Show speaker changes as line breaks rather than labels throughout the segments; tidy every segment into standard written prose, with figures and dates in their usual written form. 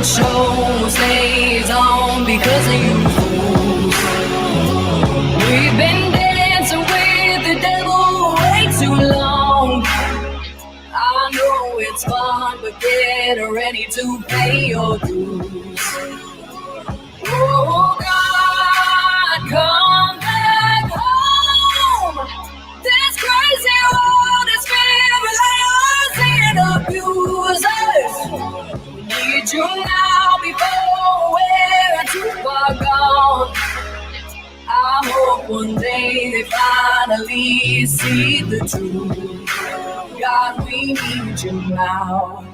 It show stays on because of you fools. We've been dancing with the devil way too long. I know it's fun, but get ready to pay your dues. Oh God, come back home. This crazy world is filled with liars and abusers. We need you now before we're too far gone. I hope one day they finally see the truth. God, we need you now.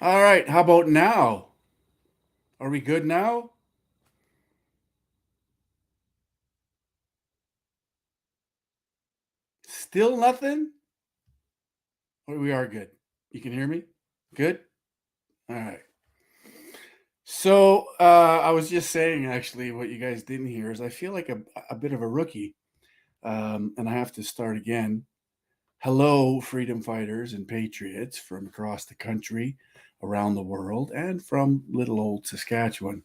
All right, how about now? Are we good now? Still nothing? We are good. You can hear me? Good? All right. So I was just saying, actually, what you guys didn't hear is I feel like a bit of a rookie, and I have to start again. Hello, freedom fighters and patriots from across the country, around the world, and from little old Saskatchewan.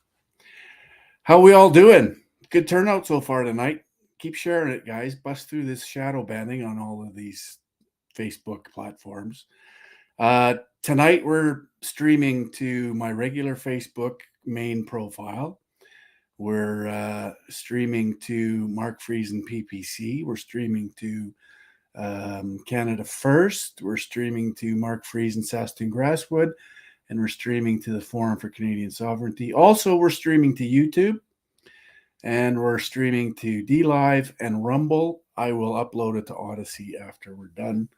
How we all doing? Good turnout so far tonight. Keep sharing it, guys. Bust through this shadow banning on all of these Facebook platforms. Tonight we're streaming to my regular Facebook main profile. We're streaming to Mark Friesen PPC. We're streaming to Canada First. We're streaming to Mark Friesen Saskatoon Grasswood. And we're streaming to the Forum for Canadian Sovereignty. Also, we're streaming to YouTube. And we're streaming to DLive and Rumble. I will upload it to Odyssey after we're done.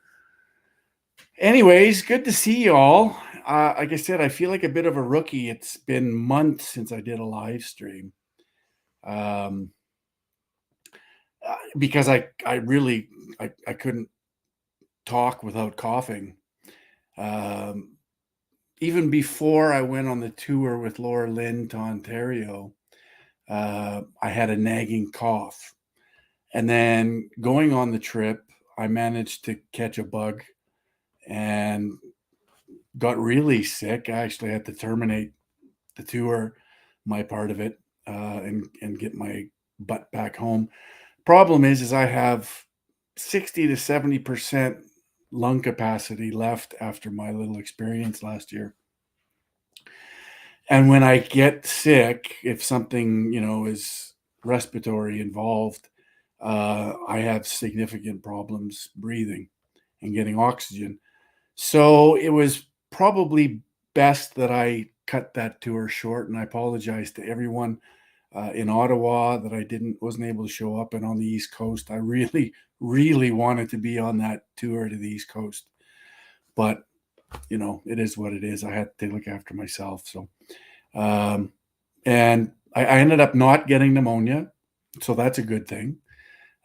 Anyways, good to see you all. Like I said, I feel like a bit of a rookie. It's been months since I did a live stream. Because I really couldn't talk without coughing. Even before I went on the tour with Laura Lynn to Ontario, I had a nagging cough. And then going on the trip, I managed to catch a bug and got really sick. I actually had to terminate the tour, my part of it, and get my butt back home. Problem is I have 60 to 70% lung capacity left after my little experience last year. And when I get sick, if something, is respiratory involved, I have significant problems breathing and getting oxygen. So it was probably best that I cut that tour short, and I apologize to everyone in Ottawa that I wasn't able to show up, and on the East Coast. I really, really wanted to be on that tour to the East Coast, but it is what it is. I had to look after myself. So, and I ended up not getting pneumonia. So that's a good thing.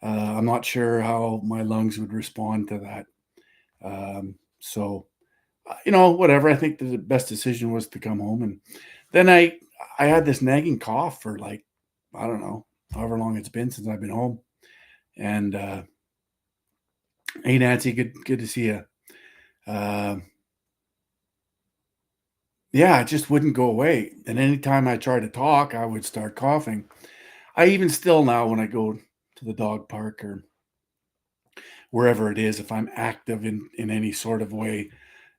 I'm not sure how my lungs would respond to that. So, whatever. I think the best decision was to come home. And then I had this nagging cough for like, I don't know, however long it's been since I've been home. And hey, Nancy, good to see you. Yeah, it just wouldn't go away. And anytime I tried to talk, I would start coughing. I even still now, when I go to the dog park or wherever it is, if I'm active in any sort of way,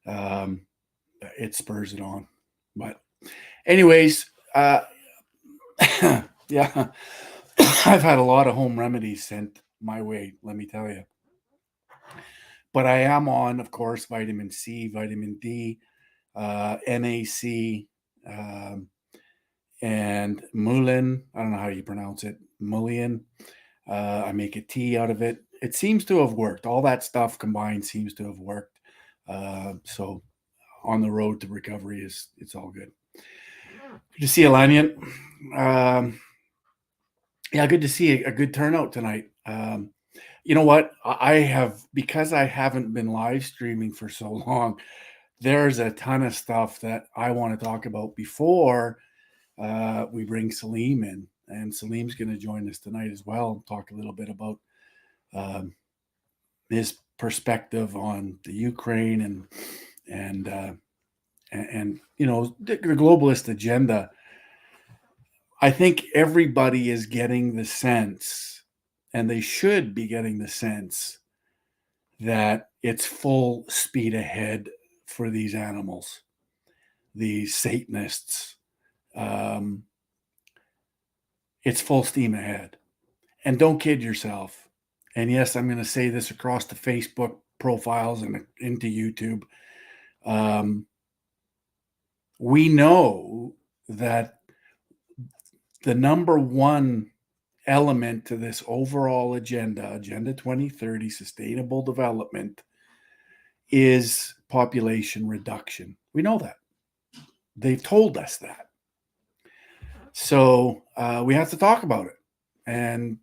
um, it spurs it on. But anyways, yeah, I've had a lot of home remedies sent my way, let me tell you. But I am on, of course, vitamin C, vitamin D, NAC, and mullein. I don't know how you pronounce it. Mullein. I make a tea out of it. It seems to have worked. All that stuff combined seems to have worked. So on the road to recovery it's all good. Good to see you, Lanyan. Yeah, good to see a good turnout tonight. You know what? I have, because I haven't been live streaming for so long, there's a ton of stuff that I want to talk about before we bring Salim in. And Salim's going to join us tonight as well, talk a little bit about his perspective on the Ukraine and the globalist agenda. I think everybody is getting the sense, and they should be getting the sense, that it's full speed ahead for these animals, these Satanists. It's full steam ahead. And don't kid yourself. And yes, I'm going to say this across the Facebook profiles and into YouTube. We know that the number one element to this overall agenda, Agenda 2030, sustainable development, is population reduction. We know that. They've told us that. So we have to talk about it. And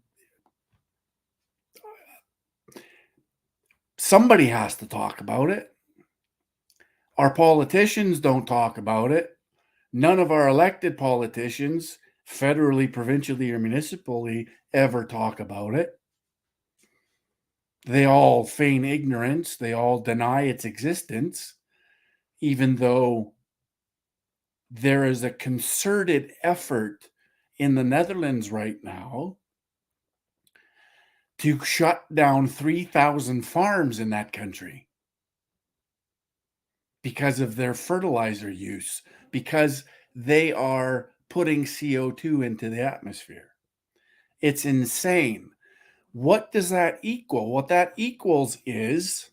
somebody has to talk about it. Our politicians don't talk about it. None of our elected politicians, federally, provincially, or municipally, ever talk about it. They all feign ignorance. They all deny its existence, even though there is a concerted effort in the Netherlands right now to shut down 3,000 farms in that country because of their fertilizer use, because they are putting CO2 into the atmosphere. It's insane. What does that equal? What that equals is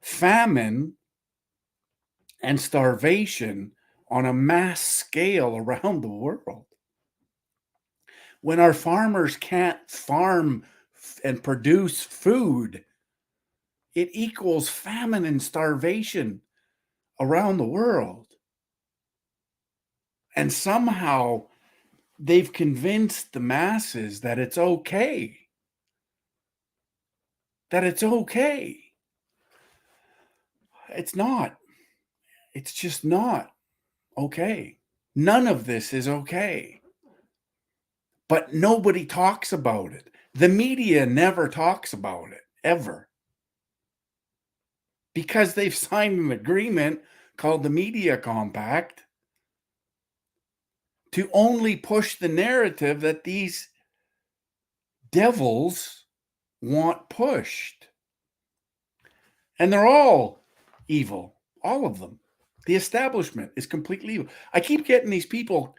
famine and starvation on a mass scale around the world. When our farmers can't farm and produce food, it equals famine and starvation around the world. And somehow they've convinced the masses that it's okay. That it's okay. It's not. It's just not okay. None of this is okay. But nobody talks about it. The media never talks about it, ever. Because they've signed an agreement called the Media Compact to only push the narrative that these devils want pushed. And they're all evil, all of them. The establishment is completely evil. I keep getting these people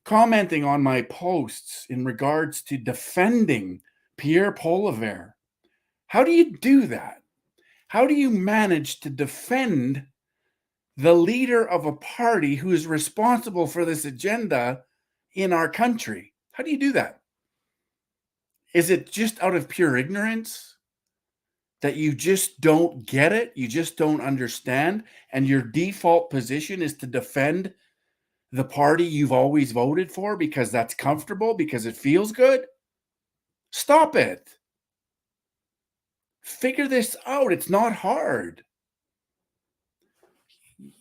commenting on my posts in regards to defending Pierre Poilievre. How do you do that? How do you manage to defend the leader of a party who is responsible for this agenda in our country? How do you do that? Is it just out of pure ignorance? that you just don't get it, you just don't understand, and your default position is to defend the party you've always voted for because that's comfortable, because it feels good? Stop it. Figure this out. It's not hard.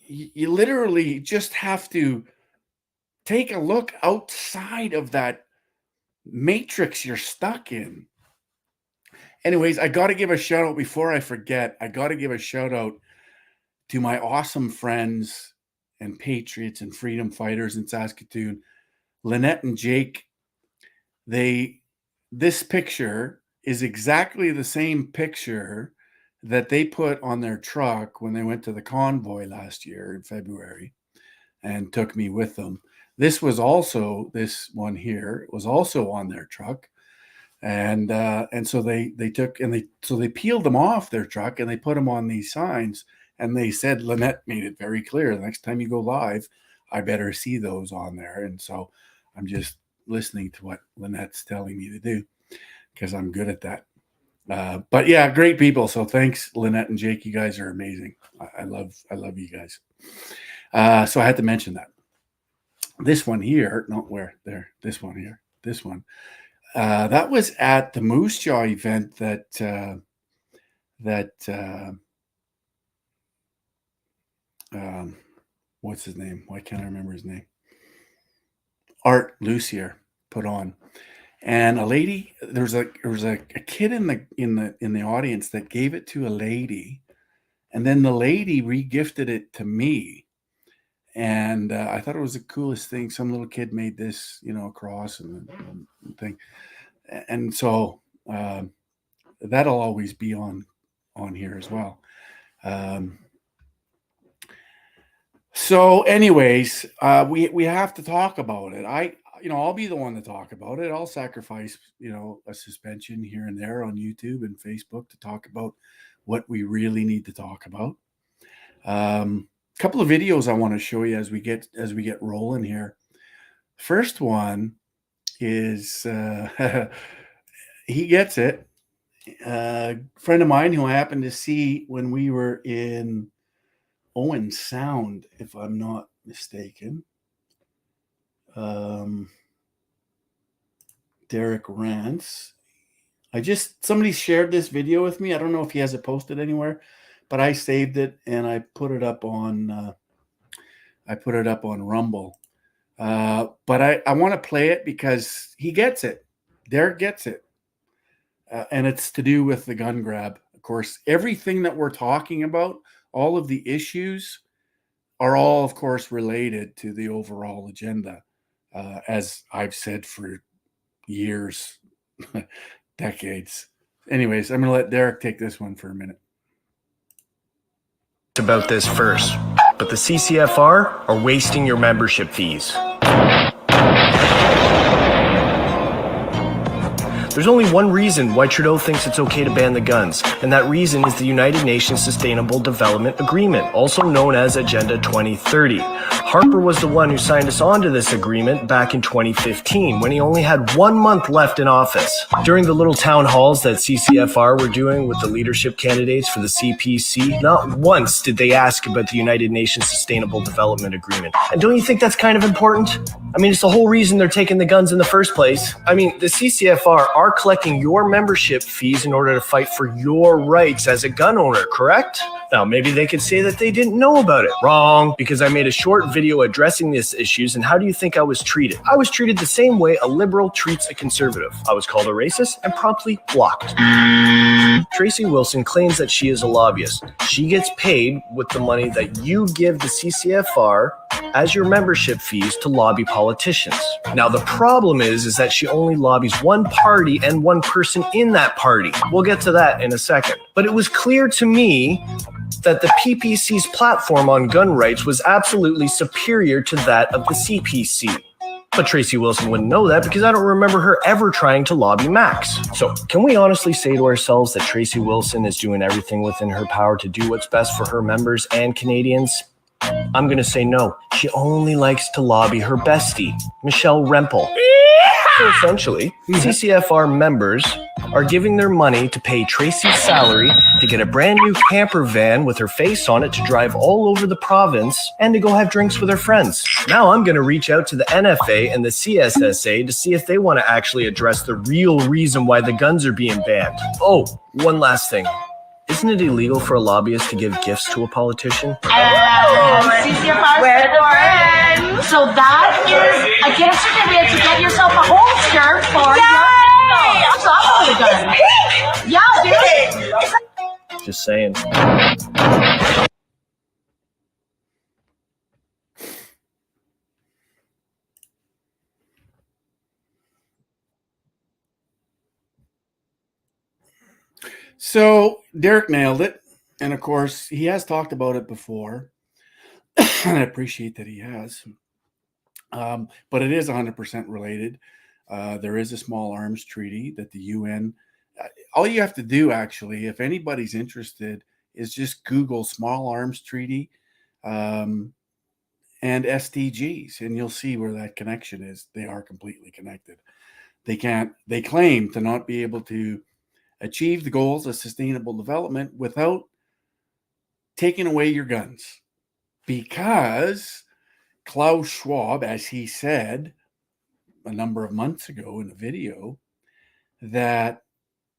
You literally just have to take a look outside of that matrix you're stuck in. Anyways, I got to give a shout out before I forget. I got to give a shout out to my awesome friends and patriots and freedom fighters in Saskatoon, Lynette and Jake. This picture is exactly the same picture that they put on their truck when they went to the convoy last year in February and took me with them. This one here was also on their truck. And so they peeled them off their truck and they put them on these signs. And they said, Lynette made it very clear, the next time you go live, I better see those on there. And so I'm just listening to what Lynette's telling me to do because I'm good at that. But yeah, great people. So thanks, Lynette and Jake. You guys are amazing. I love you guys. So I had to mention that. This one here, this one. That was at the Moose Jaw event what's his name? Why can't I remember his name? Art Lucier put on. And a lady, there was a kid in the audience that gave it to a lady, and then the lady re-gifted it to me. And I thought it was the coolest thing. Some little kid made this, a cross and thing. And so that'll always be on here as well. So anyways, we have to talk about it. I'll be the one to talk about it. I'll sacrifice, a suspension here and there on YouTube and Facebook to talk about what we really need to talk about. Couple of videos I want to show you as we get rolling here. First one is he gets it. A friend of mine who I happened to see when we were in Owen Sound, if I'm not mistaken. Derek Rance. Somebody shared this video with me. I don't know if he has it posted anywhere, but I saved it and I put it up on Rumble. But I want to play it because he gets it. Derek gets it. And it's to do with the gun grab. Of course, everything that we're talking about, all of the issues are all, of course, related to the overall agenda. As I've said for years, decades. Anyways, I'm going to let Derek take this one for a minute.
About this first, but the CCFR are wasting your membership fees. There's only one reason why Trudeau thinks it's okay to ban the guns, and that reason is the United Nations Sustainable Development Agreement, also known as Agenda 2030. Harper was the one who signed us onto this agreement back in 2015, when he only had 1 month left in office. During the little town halls that CCFR were doing with the leadership candidates for the CPC, not once did they ask about the United Nations Sustainable Development Agreement. And don't you think that's kind of important? I mean, it's the whole reason they're taking the guns in the first place. I mean, the CCFR are collecting your membership fees in order to fight for your rights as a gun owner, correct? Now, maybe they could say that they didn't know about it. Wrong, because I made a short video addressing these issues, and how do you think I was treated? I was treated the same way a liberal treats a conservative. I was called a racist and promptly blocked. Tracy Wilson claims that she is a lobbyist. She gets paid with the money that you give the CCFR as your membership fees to lobby politicians. Now, the problem is that she only lobbies one party and one person in that party. We'll get to that in a second. But it was clear to me that the PPC's platform on gun rights was absolutely superior to that of the CPC. But Tracy Wilson wouldn't know that because I don't remember her ever trying to lobby Max. So can we honestly say to ourselves that Tracy Wilson is doing everything within her power to do what's best for her members and Canadians? I'm going to say no. She only likes to lobby her bestie, Michelle Rempel. So essentially, CCFR members are giving their money to pay Tracy's salary to get a brand new camper van with her face on it to drive all over the province and to go have drinks with her friends. Now I'm going to reach out to the NFA and the CSSA to see if they want to actually address the real reason why the guns are being banned. Oh, one last thing. Isn't it illegal for a lobbyist to give gifts to a politician?
CCFR spread the word. So that is a gift certificate to get yourself a holster for your gun. Yeah, dude.
Just saying.
So Derek nailed it. And of course, he has talked about it before. And I appreciate that he has. But it is 100% related. There is a small arms treaty that the UN, all you have to do actually, if anybody's interested, is just Google small arms treaty and SDGs, and you'll see where that connection is. They are completely connected. They claim to not be able to achieve the goals of sustainable development without taking away your guns, because Klaus Schwab, as he said a number of months ago in a video, that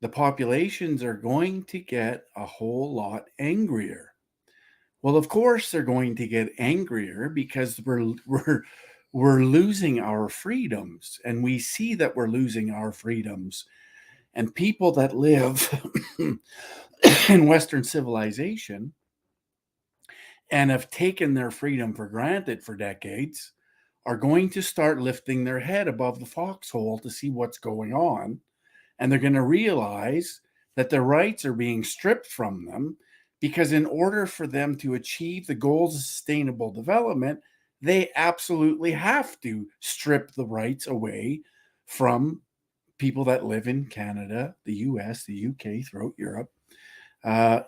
the populations are going to get a whole lot angrier. Well, of course they're going to get angrier because we're losing our freedoms, and we see that we're losing our freedoms. And people that live in Western civilization and have taken their freedom for granted for decades are going to start lifting their head above the foxhole to see what's going on. And they're going to realize that their rights are being stripped from them, because in order for them to achieve the goals of sustainable development, they absolutely have to strip the rights away from people that live in Canada, the US, the UK, throughout Europe,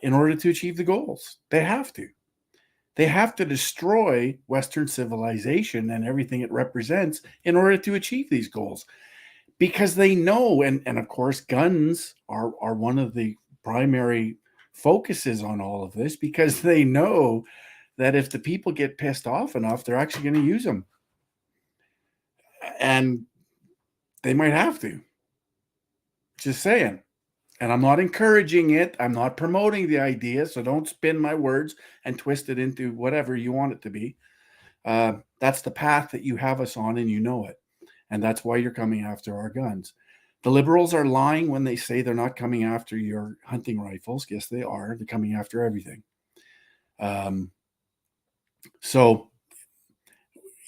in order to achieve the goals. They have to. They have to destroy Western civilization and everything it represents in order to achieve these goals. Because they know, and of course, guns are one of the primary focuses on all of this, because they know that if the people get pissed off enough, they're actually going to use them. And they might have to. Just saying. And I'm not encouraging it. I'm not promoting the idea. So don't spin my words and twist it into whatever you want it to be. That's the path that you have us on, and you know it. And that's why you're coming after our guns. The liberals are lying when they say they're not coming after your hunting rifles. Yes, they are. They're coming after everything. So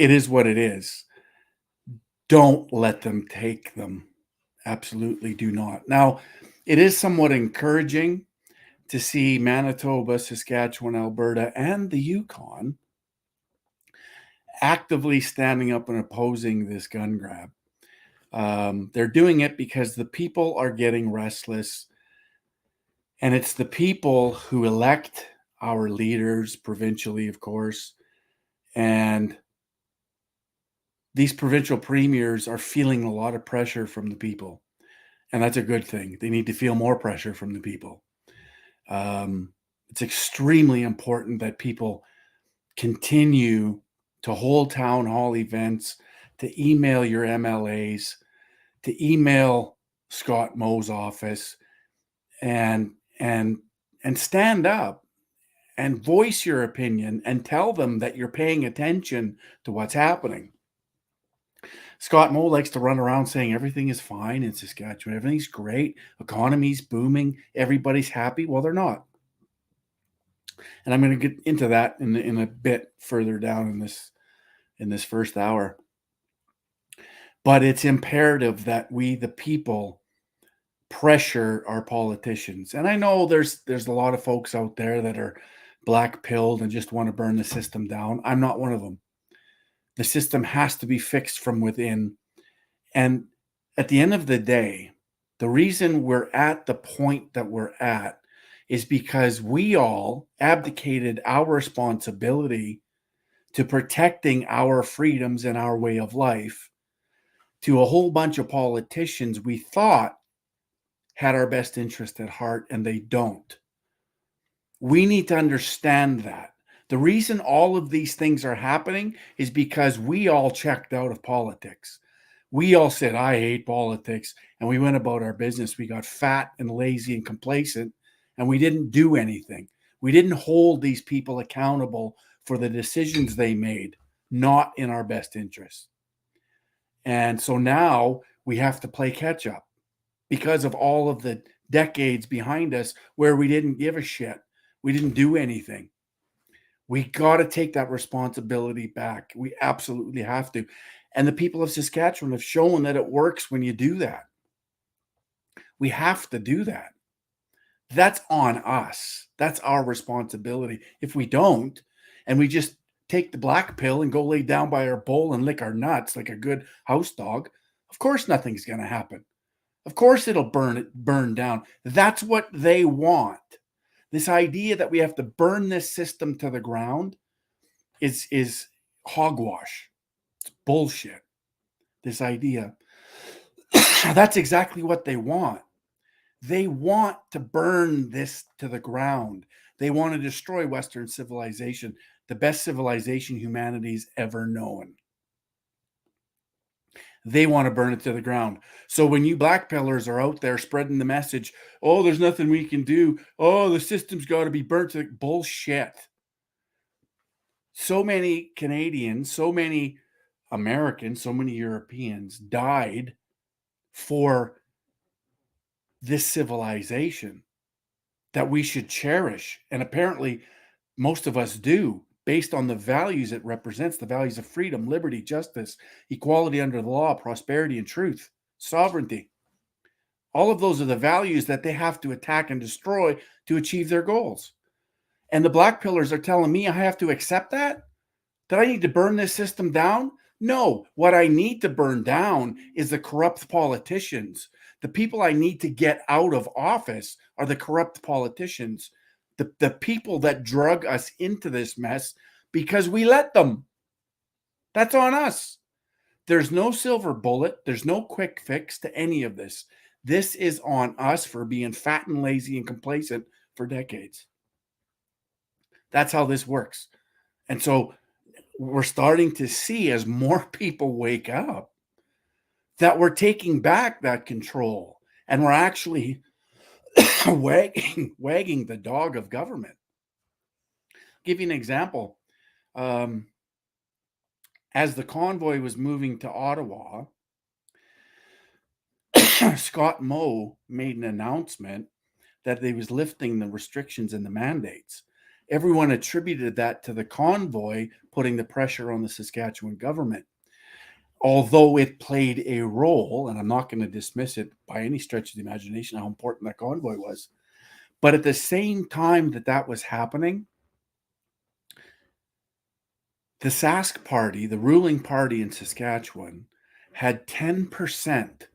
it is what it is. Don't let them take them. Absolutely do not. Now, it is somewhat encouraging to see Manitoba, Saskatchewan, Alberta, and the Yukon actively standing up and opposing this gun grab. They're doing it because the people are getting restless, and it's the people who elect our leaders provincially, of course, and these provincial premiers are feeling a lot of pressure from the people, and that's a good thing. They need to feel more pressure from the people. It's extremely important that people continue to hold town hall events, to email your MLAs, to email Scott Moe's office, and stand up and voice your opinion and tell them that you're paying attention to what's happening. Scott Moe likes to run around saying everything is fine in Saskatchewan, everything's great, economy's booming, everybody's happy. Well, they're not. And I'm going to get into that in a bit further down in this first hour. But it's imperative that we, the people, pressure our politicians. And I know there's a lot of folks out there that are black-pilled and just want to burn the system down. I'm not one of them. The system has to be fixed from within. And at the end of the day, the reason we're at the point that we're at is because we all abdicated our responsibility to protecting our freedoms and our way of life to a whole bunch of politicians we thought had our best interest at heart, and they don't. We need to understand that. The reason all of these things are happening is because we all checked out of politics. We all said, I hate politics, and we went about our business. We got fat and lazy and complacent, and we didn't do anything. We didn't hold these people accountable for the decisions they made, not in our best interest. And so now we have to play catch up because of all of the decades behind us where we didn't give a shit. We didn't do anything. We got to take that responsibility back. We absolutely have to. And the people of Saskatchewan have shown that it works when you do that. We have to do that. That's on us. That's our responsibility. If we don't, and we just take the black pill and go lay down by our bowl and lick our nuts like a good house dog, of course nothing's going to happen. Of course it'll burn down. That's what they want. This idea that we have to burn this system to the ground is hogwash. It's bullshit. This idea. That's exactly what they want. They want to burn this to the ground. They want to destroy Western civilization, the best civilization humanity's ever known. They want to burn it to the ground. So when you black pillars are out there spreading the message, oh, there's nothing we can do. Oh, the system's got to be burnt to the bullshit. So many Canadians, so many Americans, so many Europeans died for this civilization that we should cherish. And apparently most of us do, based on the values it represents, the values of freedom, liberty, justice, equality under the law, prosperity and truth, sovereignty. All of those are the values that they have to attack and destroy to achieve their goals. And the black pillars are telling me I have to accept that? That I need to burn this system down? No, what I need to burn down is the corrupt politicians. The people I need to get out of office are the corrupt politicians, the people that drug us into this mess because we let them. That's on us. There's no silver bullet. There's no quick fix to any of this. This is on us for being fat and lazy and complacent for decades. That's how this works. And so we're starting to see, as more people wake up, that we're taking back that control and we're actually wagging the dog of government. I'll give you an example. As the convoy was moving to Ottawa, Scott Moe made an announcement that they was lifting the restrictions and the mandates. Everyone attributed that to the convoy putting the pressure on the Saskatchewan government. Although it played a role, and I'm not going to dismiss it by any stretch of the imagination how important that convoy was, but at the same time that was happening, the Sask party, the ruling party in Saskatchewan, had 10%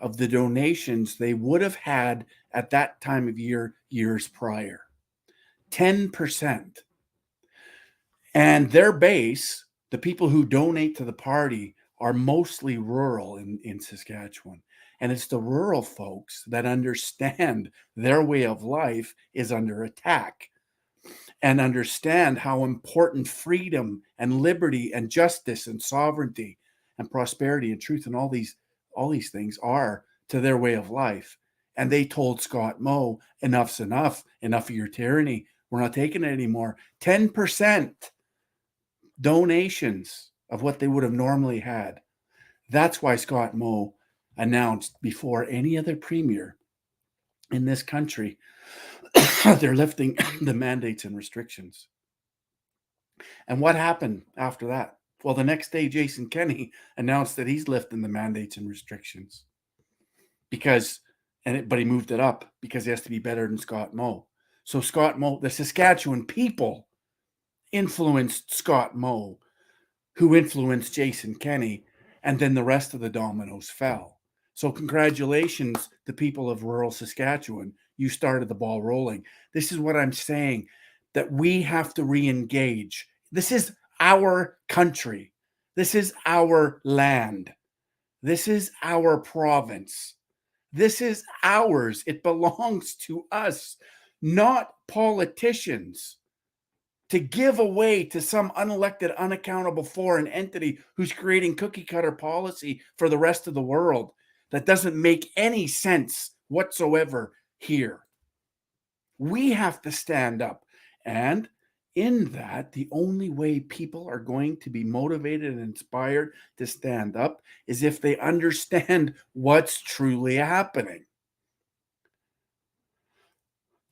of the donations they would have had at that time of year years prior. 10%. And their base, the people who donate to the party, are mostly rural in Saskatchewan. And it's the rural folks that understand their way of life is under attack and understand how important freedom and liberty and justice and sovereignty and prosperity and truth and all these things are to their way of life. And they told Scott Moe, enough's enough of your tyranny. We're not taking it anymore. 10% donations of what they would have normally had. That's why Scott Moe announced before any other premier in this country, they're lifting the mandates and restrictions. And what happened after that? Well, the next day, Jason Kenney announced that he's lifting the mandates and restrictions but he moved it up because he has to be better than Scott Moe. So Scott Moe, the Saskatchewan people influenced Scott Moe, who influenced Jason Kenney, and then the rest of the dominoes fell. So congratulations, the people of rural Saskatchewan. You started the ball rolling. This is what I'm saying, that we have to re-engage. This is our country. This is our land. This is our province. This is ours. It belongs to us, not politicians, to give away to some unelected, unaccountable foreign entity who's creating cookie cutter policy for the rest of the world that doesn't make any sense whatsoever here. We have to stand up. And in that, the only way people are going to be motivated and inspired to stand up is if they understand what's truly happening.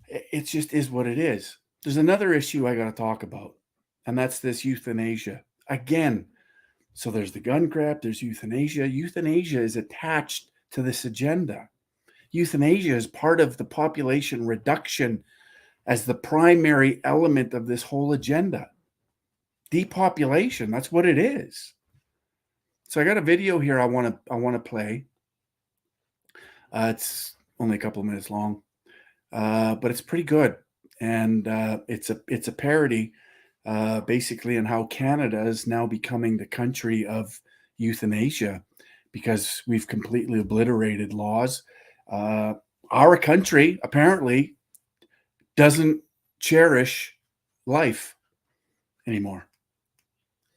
It just is what it is. There's another issue I got to talk about, and that's this euthanasia. Again, so there's the gun crap, there's euthanasia. Euthanasia is attached to this agenda. Euthanasia is part of the population reduction as the primary element of this whole agenda. Depopulation, that's what it is. So I got a video here I want to play. It's only a couple of minutes long, but it's pretty good, and it's a parody, basically, on how Canada is now becoming the country of euthanasia because we've completely obliterated laws. Our country apparently doesn't cherish life anymore.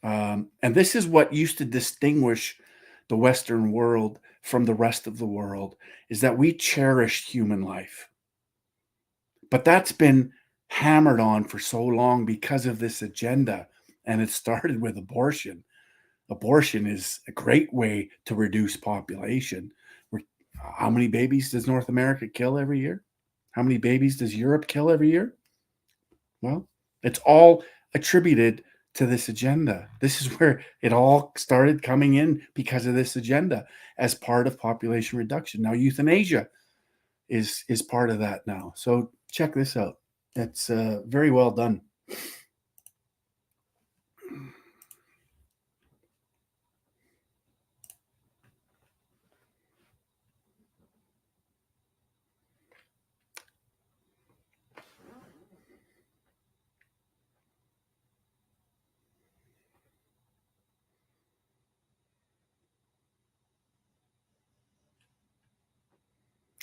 And this is what used to distinguish the Western world from the rest of the world, is that we cherished human life. But that's been hammered on for so long because of this agenda. And it started with abortion. Abortion is a great way to reduce population. How many babies does North America kill every year? How many babies does Europe kill every year? Well, it's all attributed to this agenda. This is where it all started coming in because of this agenda as part of population reduction. Now, euthanasia is part of that now. So check this out. It's very well done.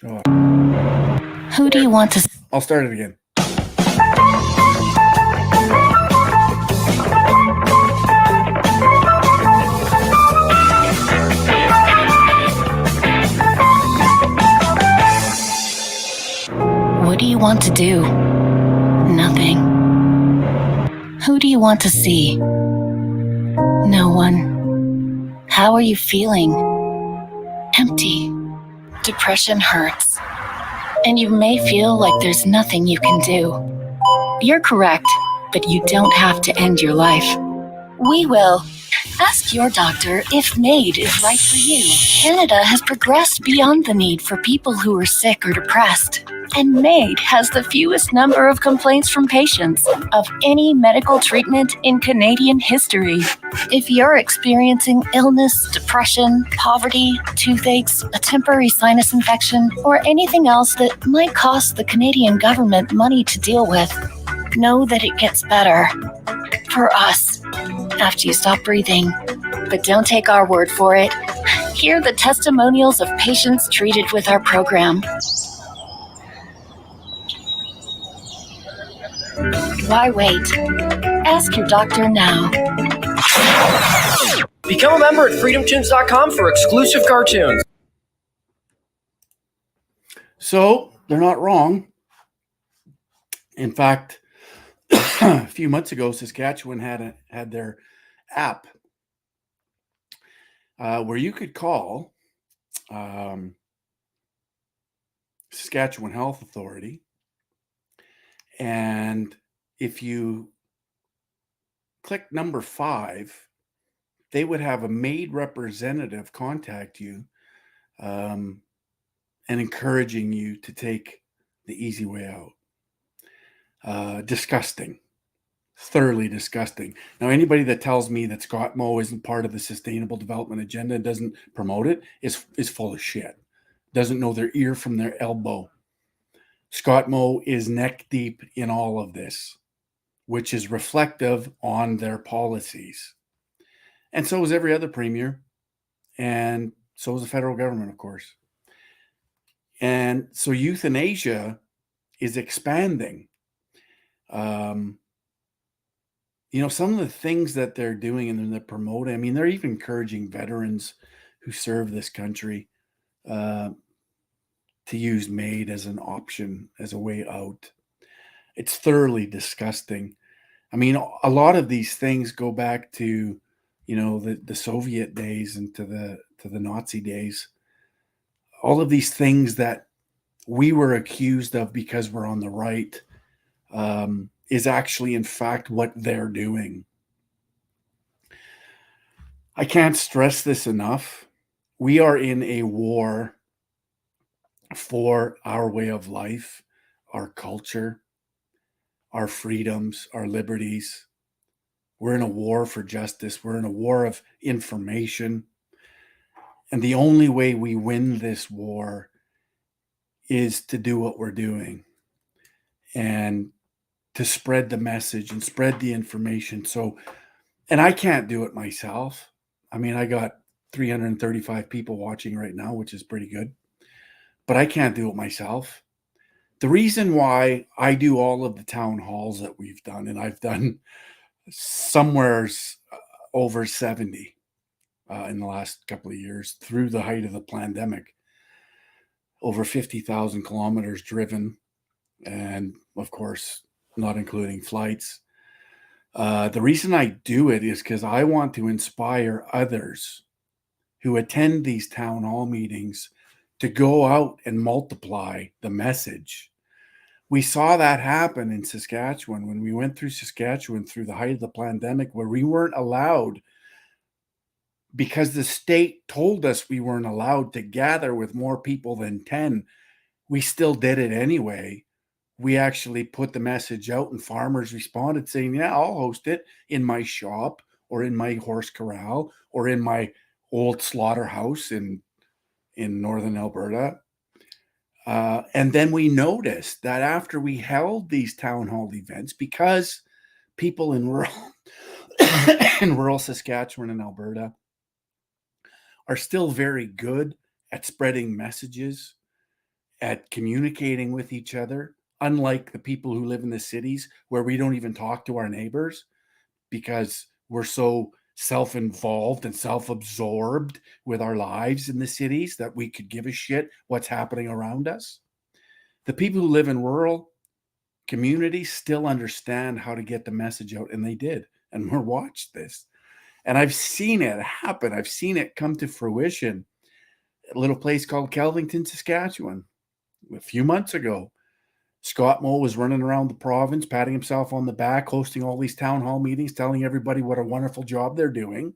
Oh.
Who do you want to?
I'll start it again.
What do you want to do? Nothing. Who do you want to see? No one. How are you feeling? Empty. Depression hurts. And you may feel like there's nothing you can do. You're correct, but you don't have to end your life. We will. Ask your doctor if MAID is right for you. Canada has progressed beyond the need for people who are sick or depressed. And MAID has the fewest number of complaints from patients of any medical treatment in Canadian history. If you're experiencing illness, depression, poverty, toothaches, a temporary sinus infection, or anything else that might cost the Canadian government money to deal with, know that it gets better. For us, after you stop breathing. But don't take our word for it. Hear the testimonials of patients treated with our program. Why wait? Ask your doctor now.
Become a member at freedomtunes.com for exclusive cartoons.
So they're not wrong. In fact, a few months ago, Saskatchewan had their app where you could call Saskatchewan Health Authority, and if you click number 5, they would have a MAID representative contact you and encouraging you to take the easy way out. Disgusting. Thoroughly disgusting. Now, anybody that tells me that Scott Moe isn't part of the Sustainable Development Agenda and doesn't promote it is full of shit. Doesn't know their ear from their elbow. Scott Moe is neck deep in all of this, which is reflective on their policies. And so is every other premier. And So is the federal government, of course. And so euthanasia is expanding. Some of the things that they're doing and they're promoting, I mean, they're even encouraging veterans who serve this country to use MAID as an option, as a way out. It's thoroughly disgusting. I mean, a lot of these things go back to, the Soviet days and to the Nazi days. All of these things that we were accused of because we're on the right is actually, in fact, what they're doing. I can't stress this enough. We are in a war for our way of life, our culture, our freedoms, our liberties. We're in a war for justice. We're in a war of information. And the only way we win this war is to do what we're doing and to spread the message and spread the information. And I can't do it myself. I mean, I got 335 people watching right now, which is pretty good, but I can't do it myself. The reason why I do all of the town halls that we've done, and I've done somewhere over 70 in the last couple of years through the height of the pandemic, over 50,000 kilometers driven, and of course, not including flights. The reason I do it is because I want to inspire others who attend these town hall meetings to go out and multiply the message. We saw that happen in Saskatchewan when we went through Saskatchewan through the height of the pandemic, where we weren't allowed, because the state told us we weren't allowed to gather with more people than 10. We still did it anyway. We actually put the message out and farmers responded saying, yeah, I'll host it in my shop or in my horse corral or in my old slaughterhouse in northern Alberta. And then we noticed that after we held these town hall events, because people in rural Saskatchewan and Alberta are still very good at spreading messages, at communicating with each other, unlike the people who live in the cities where we don't even talk to our neighbors because we're so self-involved and self-absorbed with our lives in the cities that we could give a shit what's happening around us. The people who live in rural communities still understand how to get the message out, and they did. And we're watched this. And I've seen it happen. I've seen it come to fruition at a little place called Kelvington, Saskatchewan. A few months ago, Scott Moe was running around the province, patting himself on the back, hosting all these town hall meetings, telling everybody what a wonderful job they're doing.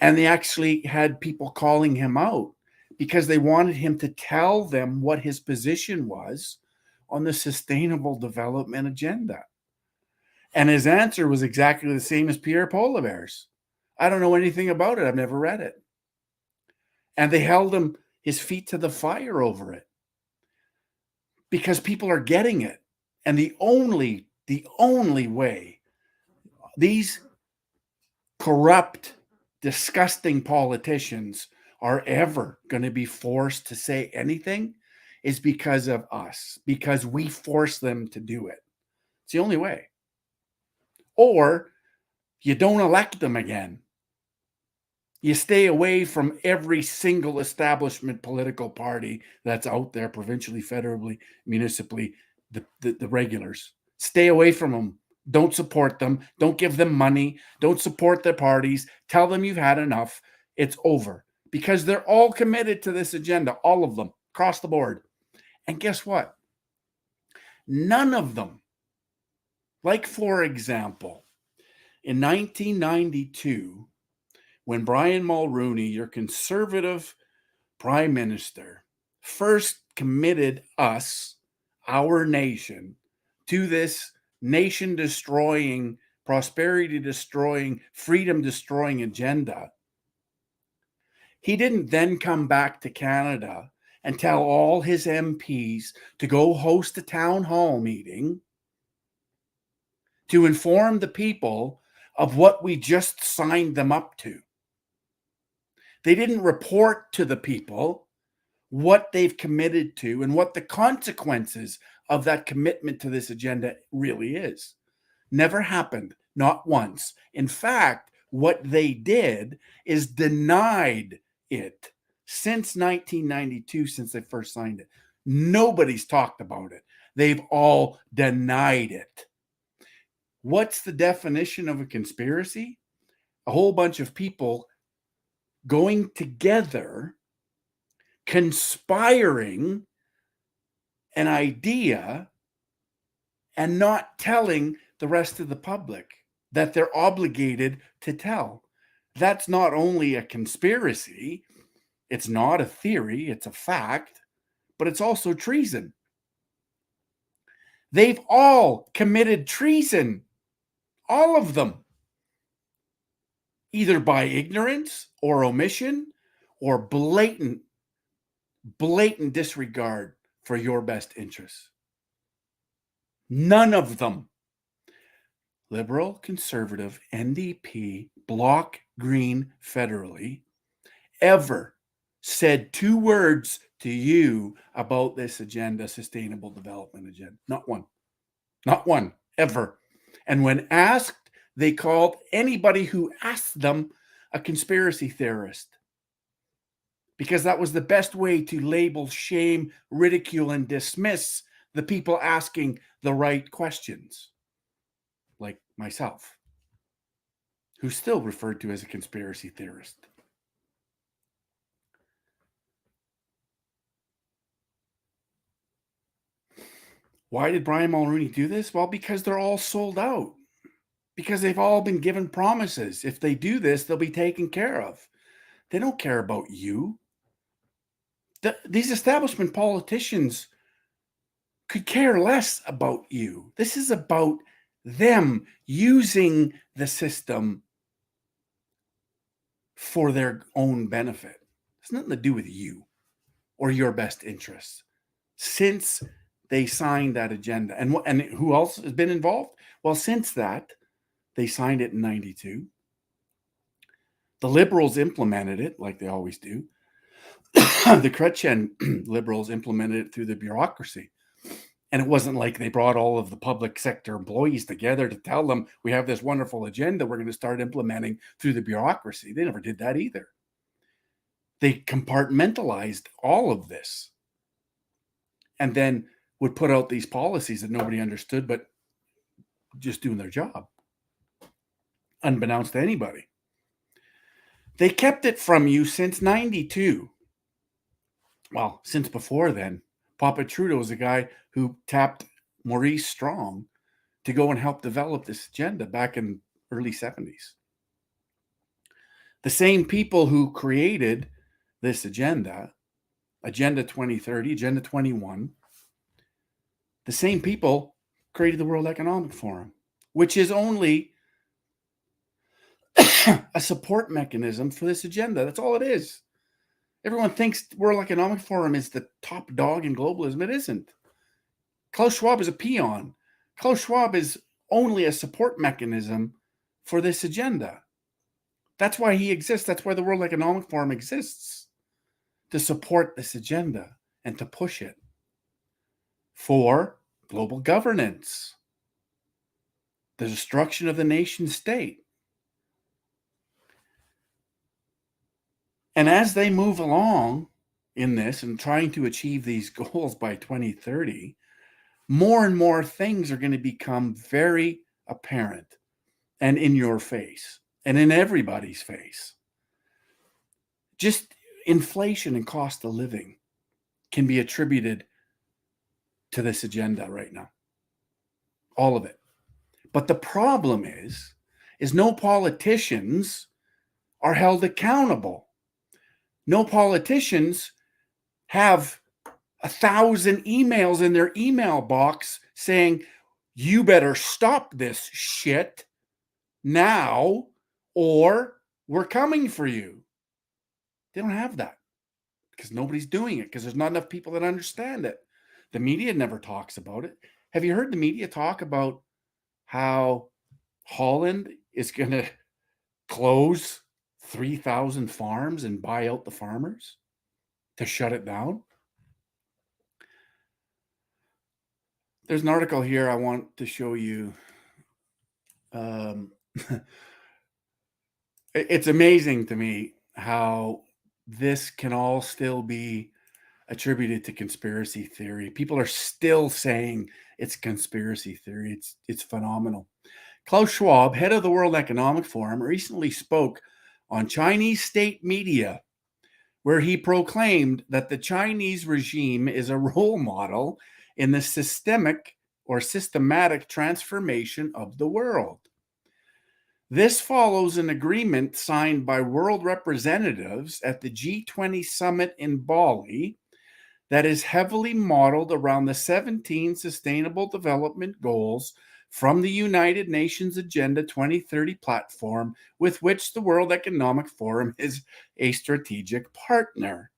And they actually had people calling him out because they wanted him to tell them what his position was on the sustainable development agenda. And his answer was exactly the same as Pierre Poilievre's. I don't know anything about it. I've never read it. And they held him his feet to the fire over it because people are getting it. And the only way these corrupt, disgusting politicians are ever going to be forced to say anything is because of us, because we force them to do it. It's the only way. Or you don't elect them again. You stay away from every single establishment political party that's out there, provincially, federally, municipally, the regulars. Stay away from them. Don't support them. Don't give them money. Don't support their parties. Tell them you've had enough. It's over. Because they're all committed to this agenda, all of them, across the board. And guess what? None of them, like for example, in 1992, when Brian Mulroney, your conservative prime minister, first committed us, our nation, to this nation-destroying, prosperity-destroying, freedom-destroying agenda, he didn't then come back to Canada and tell all his MPs to go host a town hall meeting to inform the people of what we just signed them up to. They didn't report to the people what they've committed to and what the consequences of that commitment to this agenda really is. Never happened, not once. In fact, what they did is denied it since 1992, since they first signed it. Nobody's talked about it. They've all denied it. What's the definition of a conspiracy? A whole bunch of people going together, conspiring an idea and not telling the rest of the public that they're obligated to tell. That's not only a conspiracy, it's not a theory, it's a fact, but it's also treason. They've all committed treason, all of them, either by ignorance or omission or blatant disregard for your best interests. None of them, Liberal, Conservative, NDP, Bloc, Green, federally, ever said 2 words to you about this agenda, sustainable development agenda. Not one. Not one, ever. And when asked, they called anybody who asked them a conspiracy theorist, because that was the best way to label, shame, ridicule, and dismiss the people asking the right questions, like myself, who's still referred to as a conspiracy theorist. Why did Brian Mulroney do this? Well, because they're all sold out. Because they've all been given promises. If they do this, they'll be taken care of. They don't care about you. These establishment politicians could care less about you. This is about them using the system for their own benefit. It's nothing to do with you or your best interests. Since they signed that agenda, and who else has been involved? Well, since that, they signed it in 92. The Liberals implemented it like they always do. The Chrétien Liberals implemented it through the bureaucracy. And it wasn't like they brought all of the public sector employees together to tell them, we have this wonderful agenda we're going to start implementing through the bureaucracy. They never did that either. They compartmentalized all of this and then would put out these policies that nobody understood, but just doing their job, unbeknownst to anybody. They kept it from you since 92. Well, since before then. Papa Trudeau was a guy who tapped Maurice Strong to go and help develop this agenda back in early 70s. The same people who created this agenda, Agenda 2030, Agenda 21, the same people created the World Economic Forum, which is only a support mechanism for this agenda. That's all it is. Everyone thinks World Economic Forum is the top dog in globalism. It isn't. Klaus Schwab is a peon. Klaus Schwab is only a support mechanism for this agenda. That's why he exists. That's why the World Economic Forum exists, to support this agenda and to push it for global governance, the destruction of the nation state. And as they move along in this and trying to achieve these goals by 2030, more and more things are going to become very apparent and in your face and in everybody's face. Just inflation and cost of living can be attributed to this agenda right now. All of it. But the problem is no politicians are held accountable. No politicians have 1,000 emails in their email box saying, you better stop this shit now or we're coming for you. They don't have that because nobody's doing it, because there's not enough people that understand it. The media never talks about it. Have you heard the media talk about how Holland is going to close 3,000 farms and buy out the farmers to shut it down? There's an article here I want to show you. It's amazing to me how this can all still be attributed to conspiracy theory. People are still saying it's conspiracy theory. It's phenomenal. Klaus Schwab, head of the World Economic Forum, recently spoke on Chinese state media where he proclaimed that the Chinese regime is a role model in the systematic transformation of the world. This follows an agreement signed by world representatives at the G20 summit in Bali that is heavily modeled around the 17 Sustainable Development Goals from the United Nations Agenda 2030 platform, with which the World Economic Forum is a strategic partner.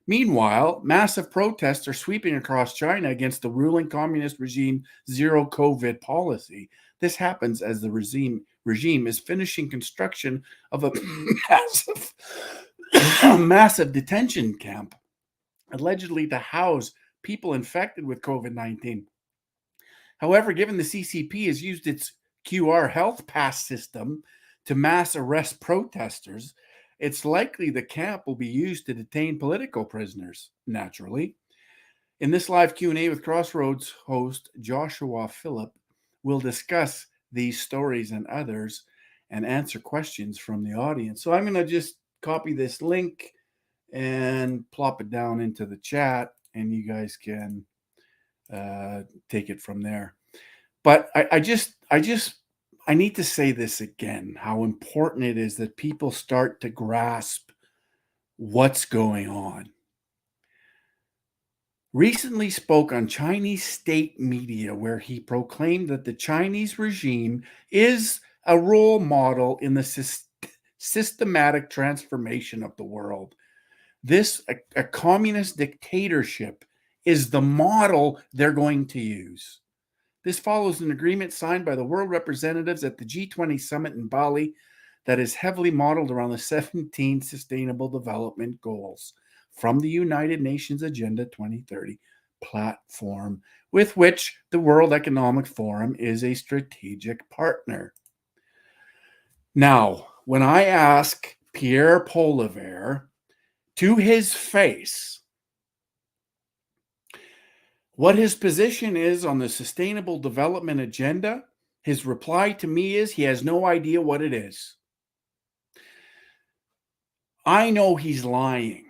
Meanwhile, massive protests are sweeping across China against the ruling communist regime zero COVID policy. This happens as the regime is finishing construction of a massive detention camp, allegedly to house people infected with COVID-19. However, given the CCP has used its QR health pass system to mass arrest protesters, it's likely the camp will be used to detain political prisoners, naturally. In this live Q&A with Crossroads host Joshua Phillip, we'll discuss these stories and others and answer questions from the audience. So I'm going to just copy this link and plop it down into the chat, and you guys can take it from there. But I need to say this again, how important it is that people start to grasp what's going on. Recently spoke on Chinese state media where he proclaimed that the Chinese regime is a role model in the systematic transformation of the world. This, a communist dictatorship, is the model they're going to use. This follows an agreement signed by the world representatives at the G20 summit in Bali that is heavily modeled around the 17 Sustainable Development Goals from the United Nations Agenda 2030 platform, with which the World Economic Forum is a strategic partner. Now, when I ask Pierre Poilievre to his face what his position is on the Sustainable Development Agenda, his reply to me is he has no idea what it is. I know he's lying,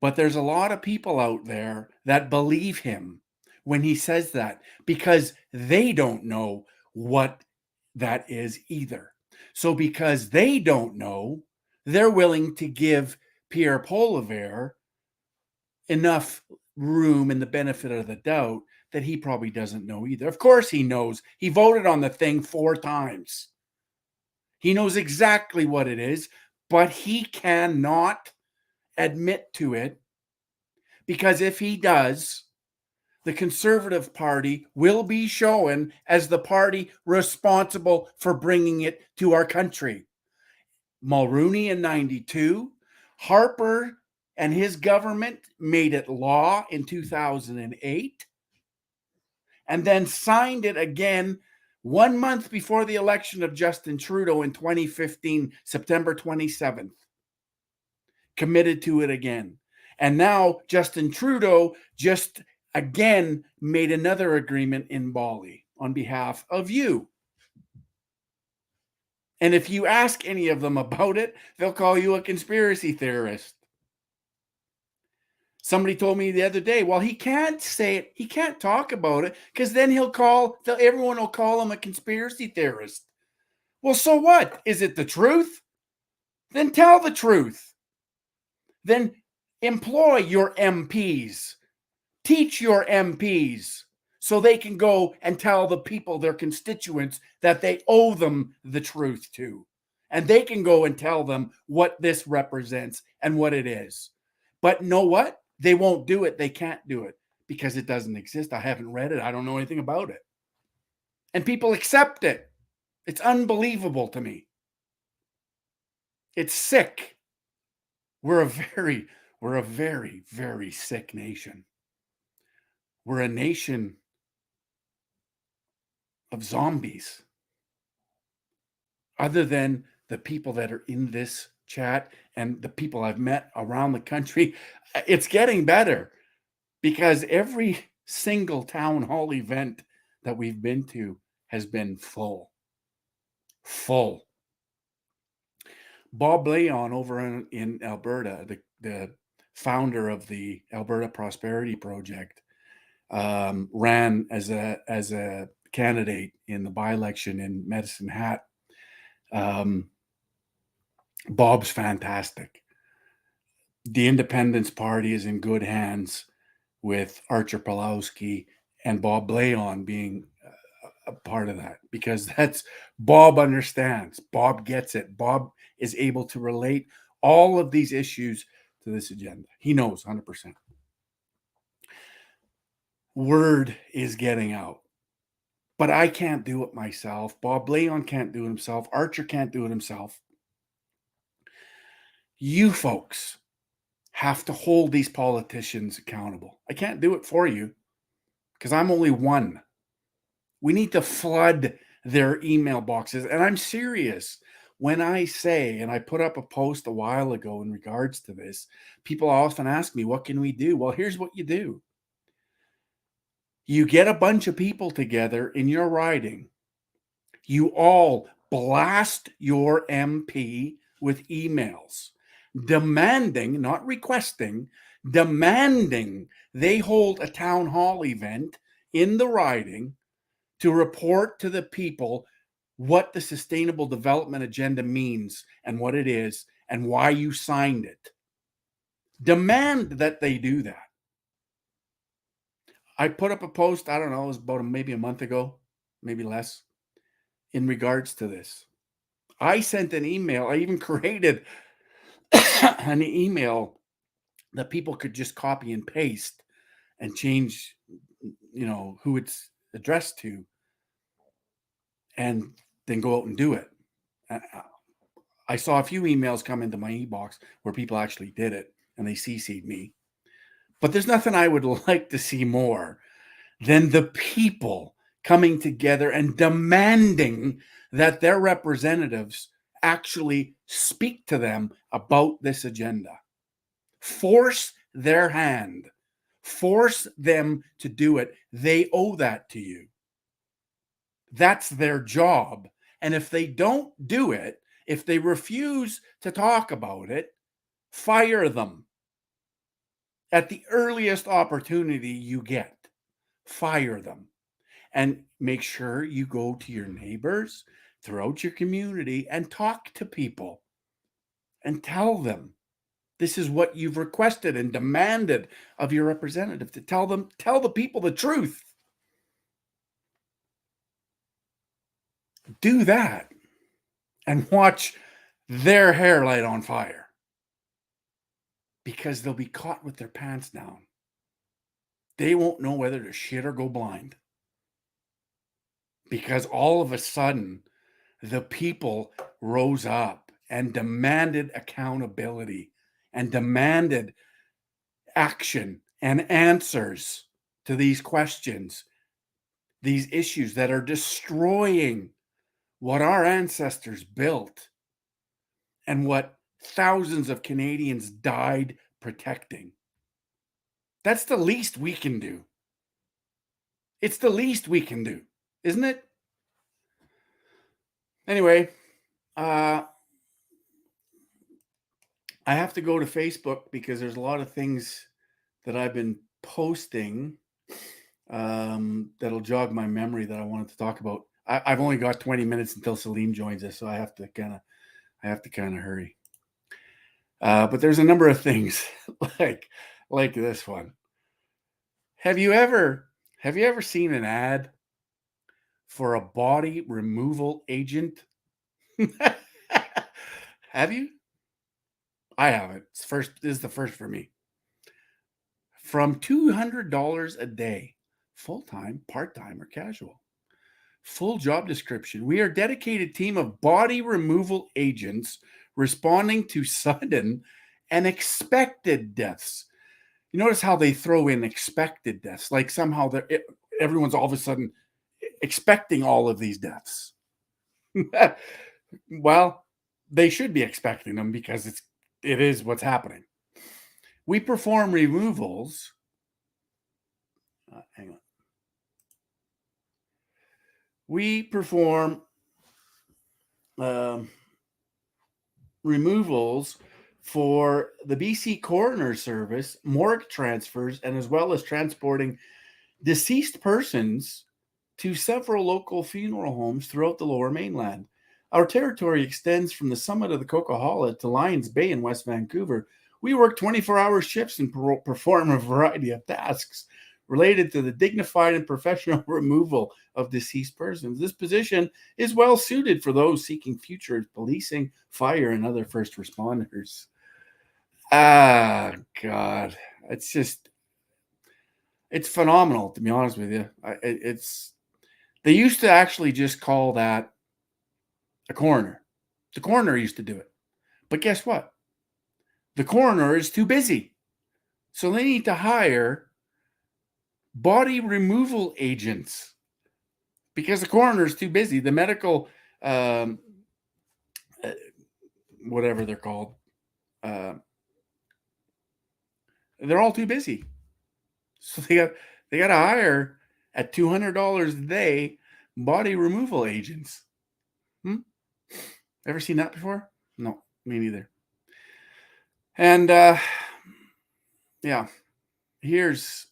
but there's a lot of people out there that believe him when he says that because they don't know what that is either. So because they don't know, they're willing to give Pierre Poilievre enough room and the benefit of the doubt that he probably doesn't know either. Of course he knows. He voted on the thing 4 times. He knows exactly what it is, but he cannot admit to it because if he does, the Conservative Party will be shown as the party responsible for bringing it to our country. Mulroney in 92, Harper and his government made it law in 2008 and then signed it again 1 month before the election of Justin Trudeau in 2015, September 27th. Committed to it again. And now Justin Trudeau just again made another agreement in Bali on behalf of you. And if you ask any of them about it, they'll call you a conspiracy theorist. Somebody told me the other day, well, he can't say it. He can't talk about it because then everyone will call him a conspiracy theorist. Well, so what? Is it the truth? Then tell the truth. Then employ your MPs. Teach your MPs so they can go and tell the people, their constituents, that they owe them the truth too. And they can go and tell them what this represents and what it is. But know what? They won't do it. They can't do it because it doesn't exist. I haven't read it. I don't know anything about it. And people accept it. It's unbelievable to me. It's sick. We're a very, very sick nation. We're a nation of zombies. Other than the people that are in this chat and the people I've met around the country, it's getting better because every single town hall event that we've been to has been full. Bob Leon over in Alberta, the founder of the Alberta Prosperity Project, ran as a candidate in the by-election in Medicine Hat. Bob's fantastic. The Independence Party is in good hands with Archer Pawlowski and Bob Leon being a part of that, because that's Bob understands. Bob gets it. Bob is able to relate all of these issues to this agenda. He knows 100%. Word is getting out. But I can't do it myself. Bob Leon can't do it himself. Archer can't do it himself. You folks have to hold these politicians accountable. I can't do it for you because I'm only one. We need to flood their email boxes. And I'm serious when I say, and I put up a post a while ago in regards to this, people often ask me, what can we do? Well, here's what you do. You get a bunch of people together in your riding. You all blast your MP with emails demanding, not requesting, demanding they hold a town hall event in the riding to report to the people what the Sustainable Development Agenda means and what it is and why you signed it. Demand that they do that. I put up a post, I don't know, it was about maybe a month ago, maybe less, in regards to this. I sent an email. I even created an email that people could just copy and paste and change, who it's addressed to, and then go out and do it. I saw a few emails come into my e-box where people actually did it and they CC'd me. But there's nothing I would like to see more than the people coming together and demanding that their representatives actually speak to them about this agenda. Force their hand. Force them to do it. They owe that to you. That's their job. And if they don't do it, if they refuse to talk about it, fire them. At the earliest opportunity you get, fire them. And make sure you go to your neighbors throughout your community and talk to people and tell them this is what you've requested and demanded of your representative, to tell the people the truth. Do that and watch their hair light on fire, because they'll be caught with their pants down. They won't know whether to shit or go blind, because all of a sudden the people rose up and demanded accountability and demanded action and answers to these questions, these issues that are destroying what our ancestors built and what thousands of Canadians died protecting. That's the least we can do. It's the least we can do, isn't it? Anyway, I have to go to Facebook because there's a lot of things that I've been posting that'll jog my memory that I wanted to talk about. I've only got 20 minutes until Salim joins us, so I have to kind of hurry. But there's a number of things like this one. Have you ever seen an ad for a body removal agent? Have you? I haven't. This is the first for me. From $200 a day, full-time, part-time, or casual. Full job description. We are a dedicated team of body removal agents responding to sudden and expected deaths. You notice how they throw in expected deaths, like somehow everyone's all of a sudden expecting all of these deaths. Well, they should be expecting them because it is what's happening. We perform removals. Hang on. We perform removals for the BC Coroner Service, morgue transfers, and as well as transporting deceased persons to several local funeral homes throughout the Lower Mainland. Our territory extends from the summit of the Coquihalla to Lions Bay in West Vancouver. We work 24-hour shifts and perform a variety of tasks related to the dignified and professional removal of deceased persons. This position is well suited for those seeking future policing, fire, and other first responders. Ah, God. It's phenomenal, to be honest with you. They used to actually just call that a coroner. The coroner used to do it. But guess what? The coroner is too busy. So they need to hire body removal agents because the coroner is too busy. The medical, whatever they're called, they're all too busy. So they got to hire at $200 a day body removal agents. Ever seen that before? No, me neither. And yeah, here's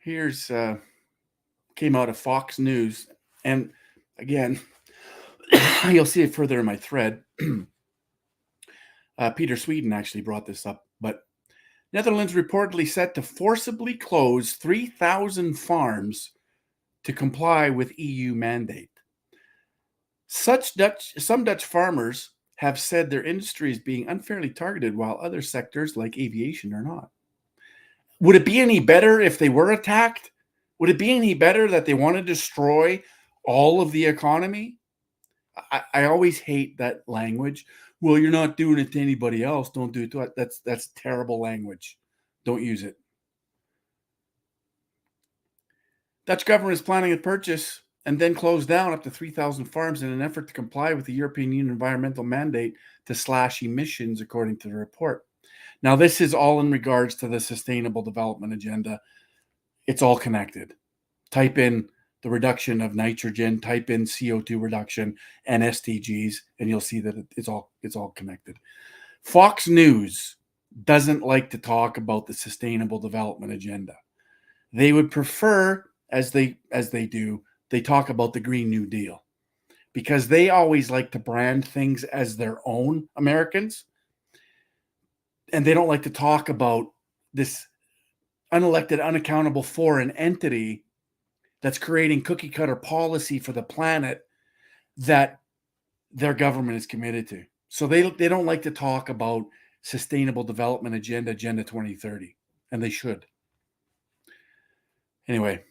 came out of Fox News, and again, you'll see it further in my thread. Peter Sweden actually brought this up, but Netherlands reportedly set to forcibly close 3,000 farms to comply with EU mandate. Some Dutch farmers have said their industry is being unfairly targeted, while other sectors like aviation are not. Would it be any better if they were attacked? Would it be any better that they want to destroy all of the economy? I always hate that language. Well, you're not doing it to anybody else. Don't do it to it. That's terrible language. Don't use it. Dutch government is planning a purchase and then close down up to 3,000 farms in an effort to comply with the European Union environmental mandate to slash emissions, according to the report. Now, this is all in regards to the Sustainable Development Agenda. It's all connected. Type in the reduction of nitrogen, type in CO2 reduction and SDGs, and you'll see that it's all connected. Fox News doesn't like to talk about the Sustainable Development Agenda. They would prefer, as they do, they talk about the Green New Deal, because they always like to brand things as their own, Americans. And they don't like to talk about this unelected, unaccountable foreign entity that's creating cookie cutter policy for the planet that their government is committed to. So they don't like to talk about Sustainable Development Agenda 2030, and they should. Anyway,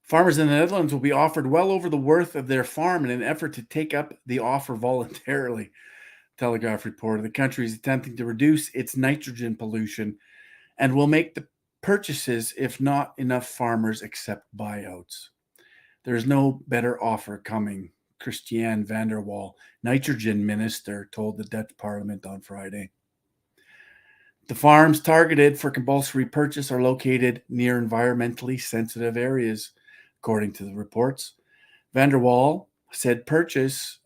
farmers in the Netherlands will be offered well over the worth of their farm in an effort to take up the offer voluntarily. Telegraph reported the country is attempting to reduce its nitrogen pollution and will make the purchases if not enough farmers accept buyouts. There is no better offer coming, Christiane van der Wal, nitrogen minister, told the Dutch parliament on Friday. The farms targeted for compulsory purchase are located near environmentally sensitive areas, according to the reports. Van der Wal said purchases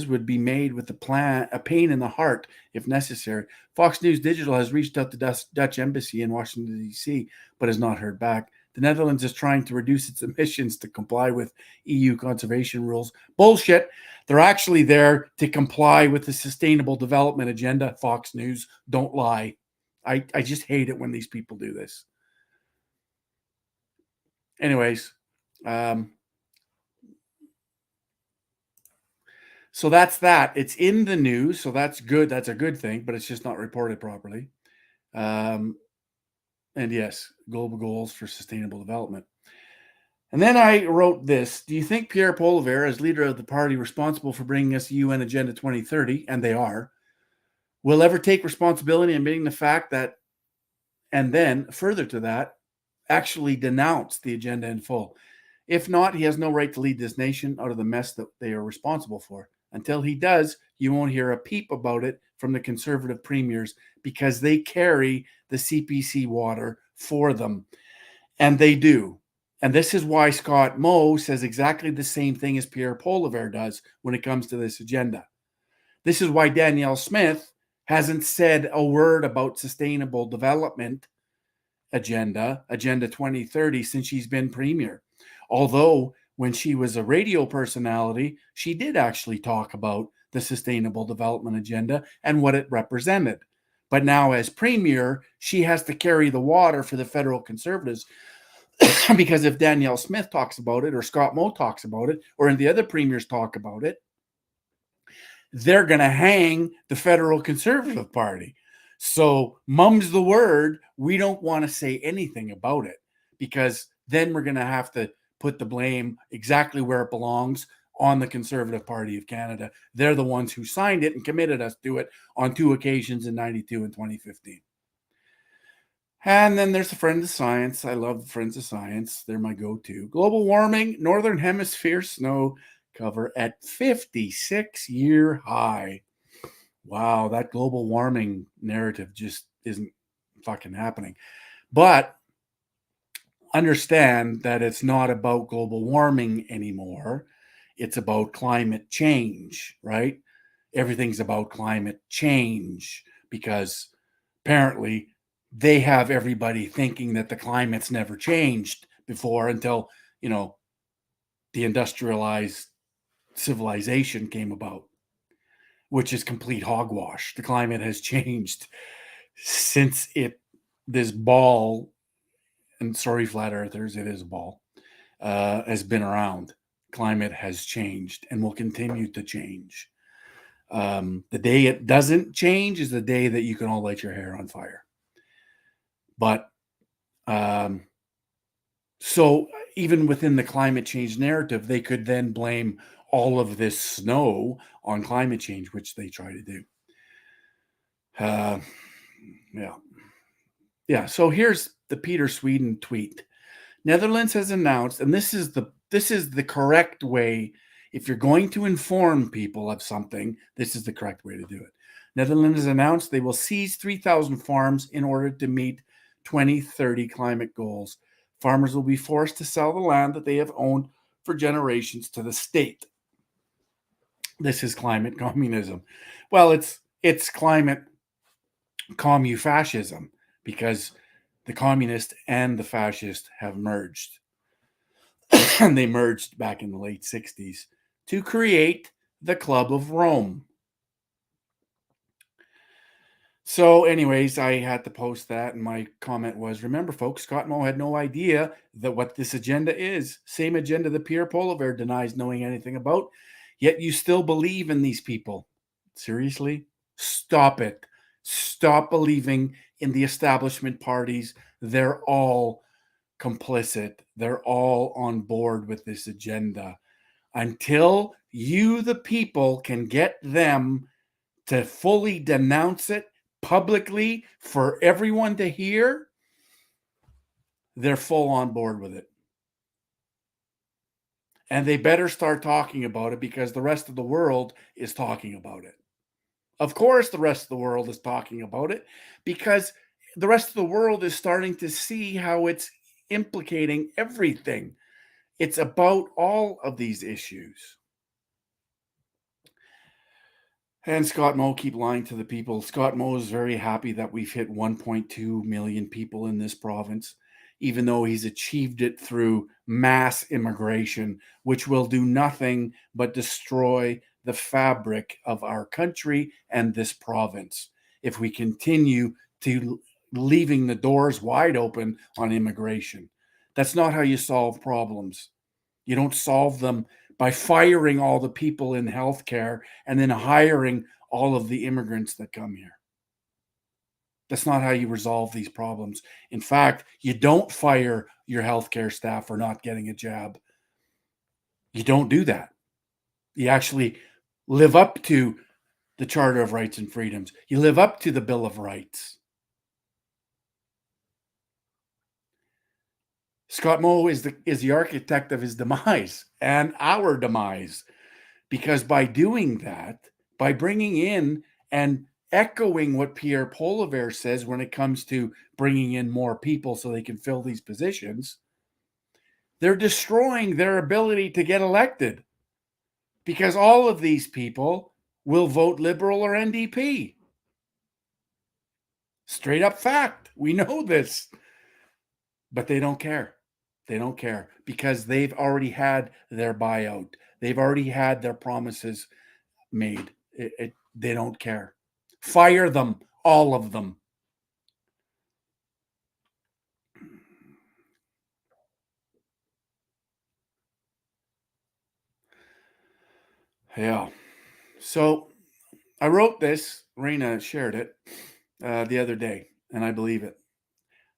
would be made with a pain in the heart if necessary. Fox News Digital has reached out to the Dutch embassy in Washington, D.C., but has not heard back. The Netherlands is trying to reduce its emissions to comply with EU conservation rules. Bullshit. They're actually there to comply with the Sustainable Development Agenda. Fox News, don't lie. I just hate it when these people do this. Anyways, so that's that. It's in the news, so that's good. That's a good thing, but it's just not reported properly. And yes, global goals for sustainable development. And then I wrote this. Do you think Pierre Poilievre, as leader of the party responsible for bringing us UN Agenda 2030, and they are, will ever take responsibility in admitting the fact that, and then further to that, actually denounce the agenda in full? If not, he has no right to lead this nation out of the mess that they are responsible for. Until he does, you won't hear a peep about it from the Conservative premiers because they carry the CPC water for them. And they do. And this is why Scott Moe says exactly the same thing as Pierre Poilievre does when it comes to this agenda. This is why Danielle Smith hasn't said a word about sustainable development agenda 2030, since she's been premier. Although when she was a radio personality, she did actually talk about the sustainable development agenda and what it represented. But now as premier, she has to carry the water for the federal Conservatives because if Danielle Smith talks about it, or Scott Moe talks about it, or any of the other premiers talk about it, they're going to hang the federal Conservative Party. So mum's the word. We don't want to say anything about it because then we're going to have to put the blame exactly where it belongs, on the Conservative Party of Canada. They're the ones who signed it and committed us to it on 2 occasions in 92 and 2015. And then there's the Friends of Science. I love the Friends of Science. They're my go-to. Global warming, Northern Hemisphere snow cover at 56-year high. Wow, that global warming narrative just isn't fucking happening. But understand that it's not about global warming anymore. It's about climate change, right? Everything's about climate change because apparently they have everybody thinking that the climate's never changed before until, the industrialized civilization came about, which is complete hogwash. The climate has changed since this ball, and sorry, flat earthers, it is a ball, has been around. Climate has changed and will continue to change. The day it doesn't change is the day that you can all light your hair on fire. But so even within the climate change narrative, they could then blame all of this snow on climate change, which they try to do. Yeah. So here's the Peter Sweden tweet. Netherlands has announced, and this is the correct way. If you're going to inform people of something, this is the correct way to do it. Netherlands has announced they will seize 3,000 farms in order to meet 2030 climate goals. Farmers will be forced to sell the land that they have owned for generations to the state. This is climate communism. Well, it's climate commu-fascism because the communist and the fascist have merged. And they merged back in the late 60s to create the Club of Rome. So anyways, I had to post that, and my comment was, remember, folks, Scott Moe had no idea that what this agenda is. Same agenda that Pierre Poilievre denies knowing anything about, yet you still believe in these people. Seriously? Stop it. Stop believing in the establishment parties. They're all complicit. They're all on board with this agenda. Until you, the people, can get them to fully denounce it publicly for everyone to hear, they're full on board with it. And they better start talking about it because the rest of the world is talking about it. Of course, the rest of the world is talking about it because the rest of the world is starting to see how it's implicating everything. It's about all of these issues. And Scott Moe keep lying to the people. Scott Moe is very happy that we've hit 1.2 million people in this province, even though he's achieved it through mass immigration, which will do nothing but destroy the fabric of our country and this province if we continue to leaving the doors wide open on immigration. That's not how you solve problems. You don't solve them by firing all the people in healthcare and then hiring all of the immigrants that come here. That's not how you resolve these problems. In fact, you don't fire your healthcare staff for not getting a jab. You don't do that. You actually live up to the Charter of Rights and Freedoms. You live up to the Bill of Rights. Scott Moe is the architect of his demise and our demise, because by doing that, by bringing in and echoing what Pierre Poilievre says when it comes to bringing in more people so they can fill these positions, they're destroying their ability to get elected, because all of these people will vote Liberal or NDP. Straight up fact. We know this. But they don't care. They don't care because they've already had their buyout. They've already had their promises made. They don't care. Fire them, all of them. Yeah. So I wrote this. Raina shared it the other day, and I believe it.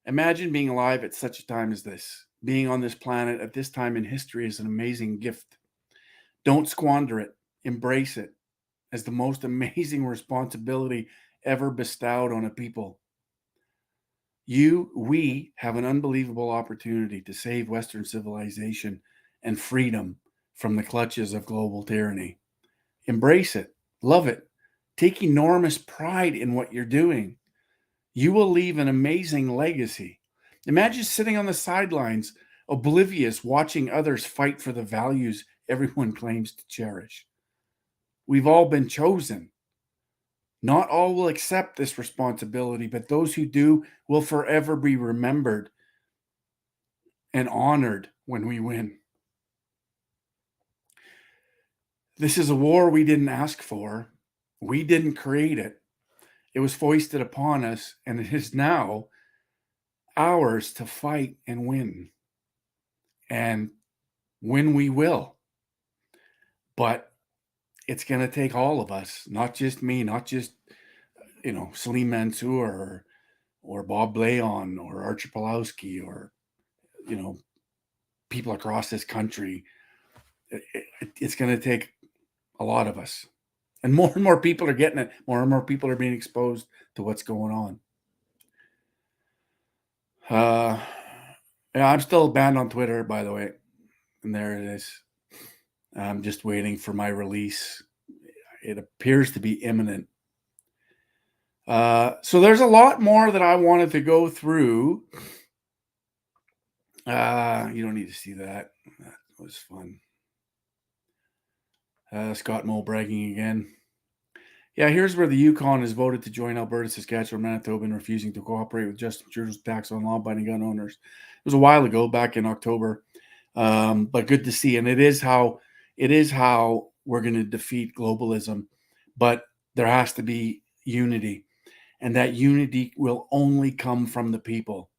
Imagine being alive at such a time as this. Being on this planet at this time in history is an amazing gift. Don't squander it. Embrace it as the most amazing responsibility ever bestowed on a people. We have an unbelievable opportunity to save Western civilization and freedom from the clutches of global tyranny. Embrace it. Love it. Take enormous pride in what you're doing. You will leave an amazing legacy. Imagine sitting on the sidelines, oblivious, watching others fight for the values everyone claims to cherish. We've all been chosen. Not all will accept this responsibility, but those who do will forever be remembered and honored when we win. This is a war we didn't ask for. We didn't create it. It was foisted upon us, and it is now ours to fight and win. And win we will. But it's going to take all of us, not just me, not just, Salim Mansour or Bob Blayon or Archie Pawlowski or, people across this country. It's going to take a lot of us. And more people are getting it. More and more people are being exposed to what's going on. Yeah, I'm still banned on Twitter, by the way. And there it is. I'm just waiting for my release. It appears to be imminent. So there's a lot more that I wanted to go through. You don't need to see that. That was fun. Scott Moe bragging again. Yeah, here's where the Yukon has voted to join Alberta, Saskatchewan, Manitoba, and refusing to cooperate with Justin Trudeau's tax on law-abiding gun owners. It was a while ago, back in October, but good to see. And it is how we're going to defeat globalism, but there has to be unity, and that unity will only come from the people.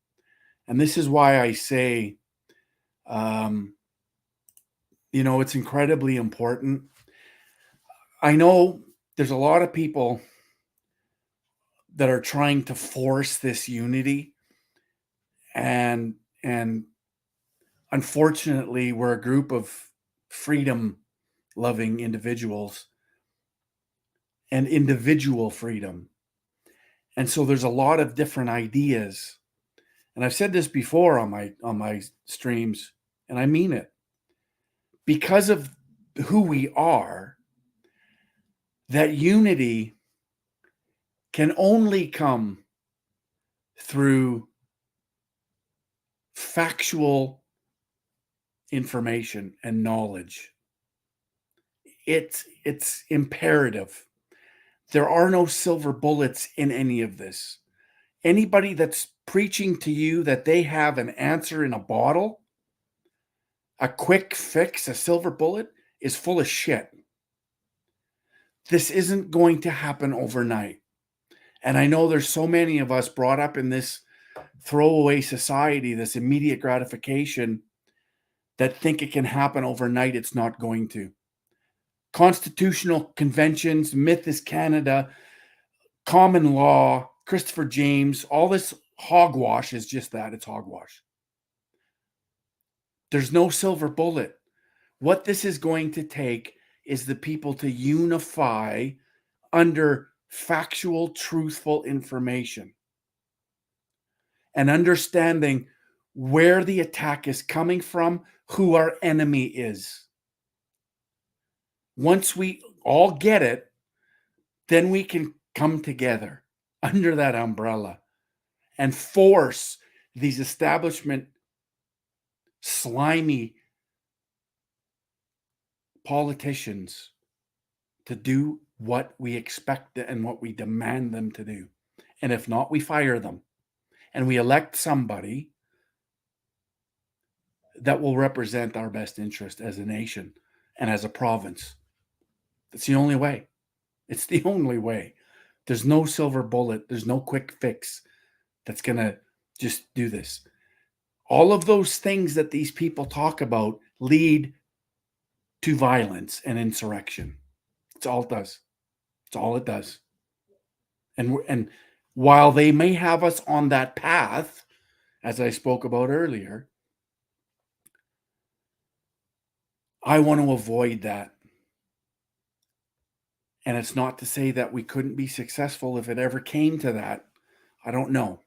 And this is why I say, it's incredibly important. I know there's a lot of people that are trying to force this unity, and unfortunately, we're a group of freedom-loving individuals and individual freedom. And so there's a lot of different ideas. And I've said this before on my streams, and I mean it. Because of who we are, that unity can only come through factual information and knowledge. It's imperative. There are no silver bullets in any of this. Anybody that's preaching to you that they have an answer in a bottle, a quick fix, a silver bullet, is full of shit. This isn't going to happen overnight. And I know there's so many of us brought up in this throwaway society, this immediate gratification, that think it can happen overnight. It's not going to. Constitutional conventions, Myth is Canada, common law, Christopher James, all this hogwash is just that. It's hogwash. There's no silver bullet. What this is going to take is the people to unify under factual, truthful information and understanding where the attack is coming from, who our enemy is. Once we all get it, then we can come together under that umbrella and force these establishment slimy politicians to do what we expect and what we demand them to do. And if not, we fire them and we elect somebody that will represent our best interest as a nation and as a province. It's the only way. It's the only way. There's no silver bullet. There's no quick fix that's going to just do this. All of those things that these people talk about lead to violence and insurrection. It's all it does. It's all it does. And while they may have us on that path, as I spoke about earlier, I want to avoid that. And it's not to say that we couldn't be successful if it ever came to that. I don't know.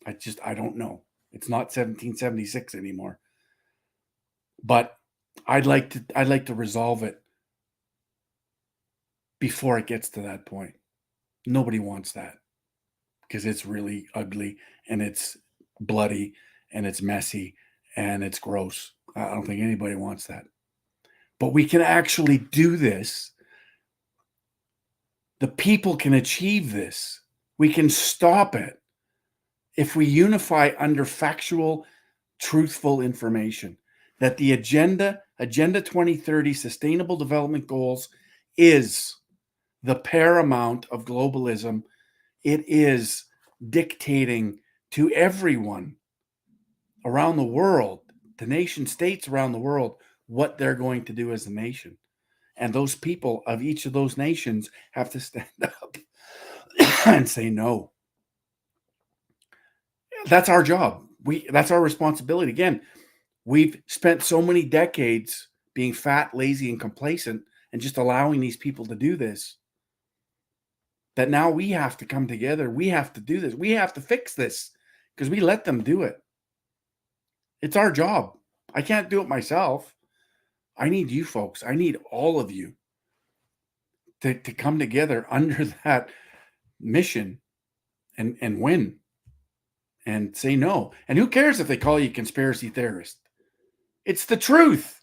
I don't know. It's not 1776 anymore. But I'd like to resolve it before it gets to that point. Nobody wants that because it's really ugly and it's bloody and it's messy and it's gross. I don't think anybody wants that. But we can actually do this. The people can achieve this. We can stop it if we unify under factual, truthful information. That the Agenda 2030 Sustainable Development Goals is the paramount of globalism. It is dictating to everyone around the world, the nation states around the world, what they're going to do as a nation. And those people of each of those nations have to stand up and say no. That's our job. That's our responsibility. Again, we've spent so many decades being fat, lazy, and complacent and just allowing these people to do this, that now we have to come together. We have to do this. We have to fix this because we let them do it. It's our job. I can't do it myself. I need you folks. I need all of you to come together under that mission and win and say no. And who cares if they call you conspiracy theorist? It's the truth.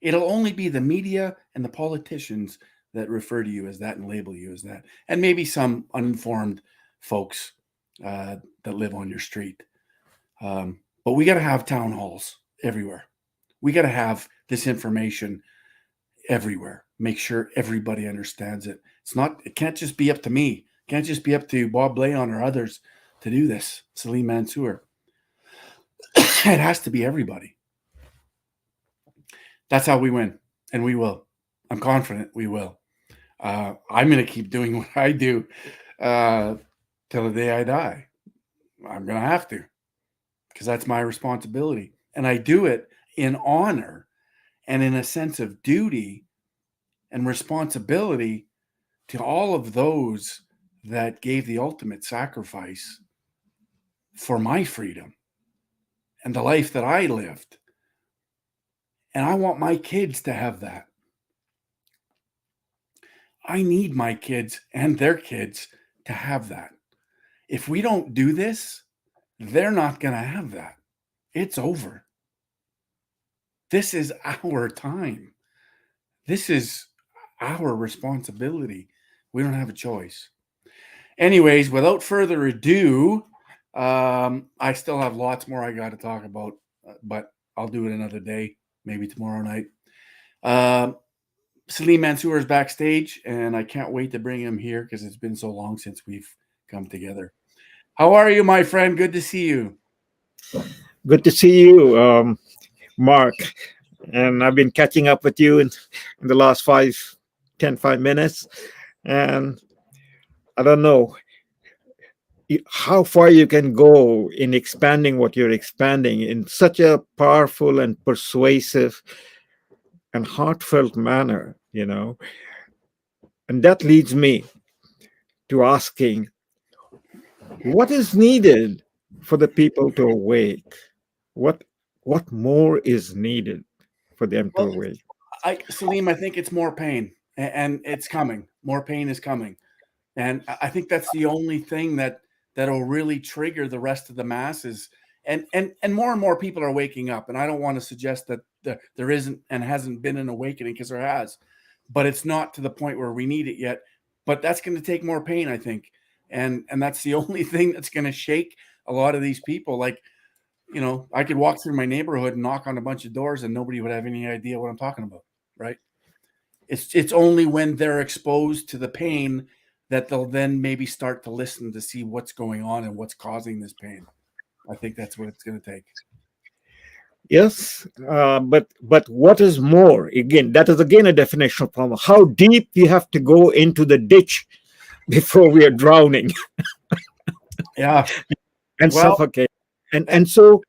It'll only be the media and the politicians that refer to you as that and label you as that. And maybe some uninformed folks that live on your street. But we got to have town halls everywhere. We got to have this information everywhere. Make sure everybody understands it. It can't just be up to me. It can't just be up to Bob Blayon or others to do this. Salim Mansour. It has to be everybody. That's how we win. And we will. I'm confident we will. I'm going to keep doing what I do till the day I die. I'm going to have to, because that's my responsibility. And I do it in honor and in a sense of duty and responsibility to all of those that gave the ultimate sacrifice for my freedom and the life that I lived. And I want my kids to have that. I need my kids and their kids to have that. If we don't do this, they're not going to have that. It's over. This is our time. This is our responsibility. We don't have a choice. Anyways, without further ado, I still have lots more I got to talk about, but I'll do it another day, maybe tomorrow night. Salim Mansour is backstage, and I can't wait to bring him here because it's been so long since we've come together. How are you, my friend? Good to see you.
Good to see you, Mark. And I've been catching up with you in the last 5 minutes. And I don't know. how far you can go in expanding what you're expanding in such a powerful and persuasive and heartfelt manner, and that leads me to asking, what is needed for the people to awake? What more is needed for them to
Well,
awake?
Salim, I think it's more pain, and it's coming. More pain is coming, and I think that's the only thing that'll really trigger the rest of the masses. And more people are waking up. And I don't want to suggest that there isn't and hasn't been an awakening, because there has, but it's not to the point where we need it yet. But that's going to take more pain, I think, and that's the only thing that's going to shake a lot of these people. Like, I could walk through my neighborhood and knock on a bunch of doors and nobody would have any idea what I'm talking about, right? It's only when they're exposed to the pain that they'll then maybe start to listen to see what's going on and what's causing this pain. I think that's what it's going to take.
Yes, but what is more? Again, that is again a definitional problem. How deep you have to go into the ditch before we are drowning?
Yeah,
and suffocate. And so,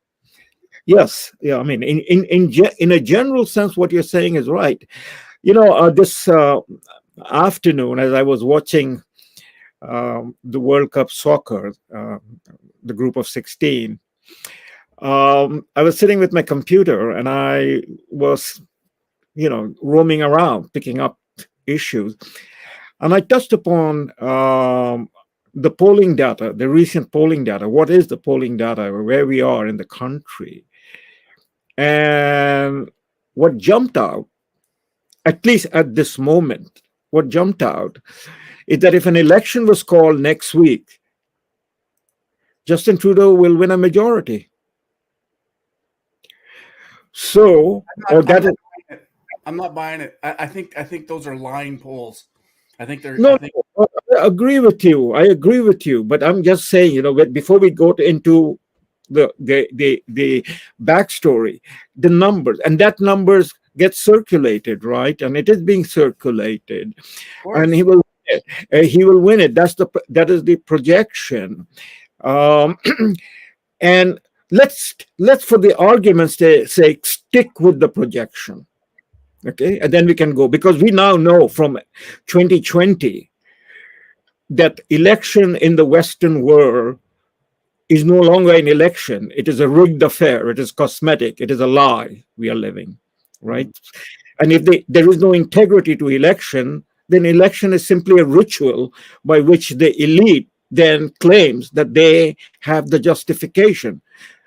yes, yeah. I mean, in a general sense, what you're saying is right. This afternoon, as I was watching the World Cup soccer, the group of 16, I was sitting with my computer and I was, roaming around, picking up issues. And I touched upon the polling data, the recent polling data. What is the polling data, where we are in the country? And what jumped out, at least at this moment, what jumped out is that if an election was called next week, Justin Trudeau will win a majority. So,
I'm not buying it. I think those are lying polls. I think they're.
No, I agree with you. But I'm just saying, before we go into the backstory, the numbers, and that numbers get circulated, right? And it is being circulated, and he will win it. That is the projection, and let's for the argument's sake stick with the projection. Okay, and then we can go, because we now know from 2020 that election in the Western world is no longer an election. It is a rigged affair. It is cosmetic. It is a lie we are living, right? And if there is no integrity to election, then election is simply a ritual by which the elite then claims that they have the justification.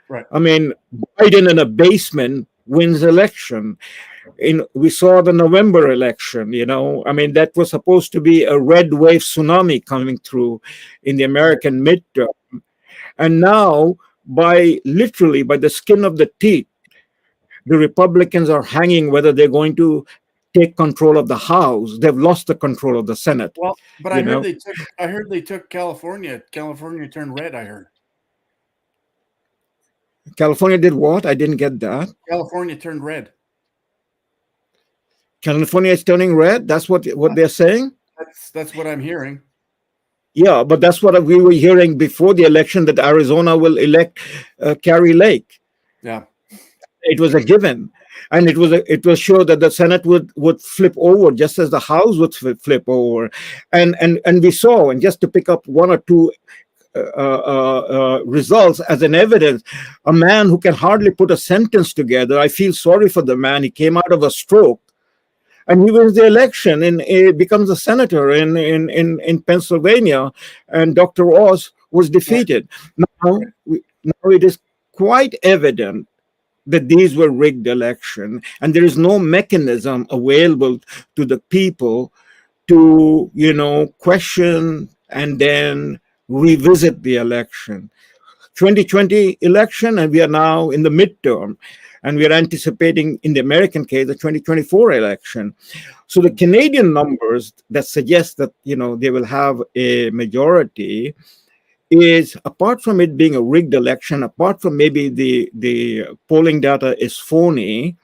Right.
I mean, Biden in a basement wins election. We saw the November election, I mean, that was supposed to be a red wave tsunami coming through in the American midterm. And now, literally by the skin of the teeth, the Republicans are hanging whether they're going to take control of the House. They've lost the control of the Senate.
Well, but I heard they took California. California turned red, I heard.
California did what? I didn't get that.
California turned red.
California is turning red? That's what they're saying?
That's what I'm hearing.
Yeah, but that's what we were hearing before the election, that Arizona will elect Carrie Lake.
Yeah.
It was a given. And it was sure that the Senate would flip over just as the House would flip over. And we saw, and just to pick up one or two results as an evidence, a man who can hardly put a sentence together. I feel sorry for the man. He came out of a stroke, and he wins the election and becomes a senator in Pennsylvania. And Dr. Oz was defeated. Now it is quite evident that these were rigged elections, and there is no mechanism available to the people to, question and then revisit the election. 2020 election, and we are now in the midterm, and we are anticipating, in the American case, the 2024 election. So the Canadian numbers that suggest that, they will have a majority is, apart from it being a rigged election, apart from maybe the polling data is phony,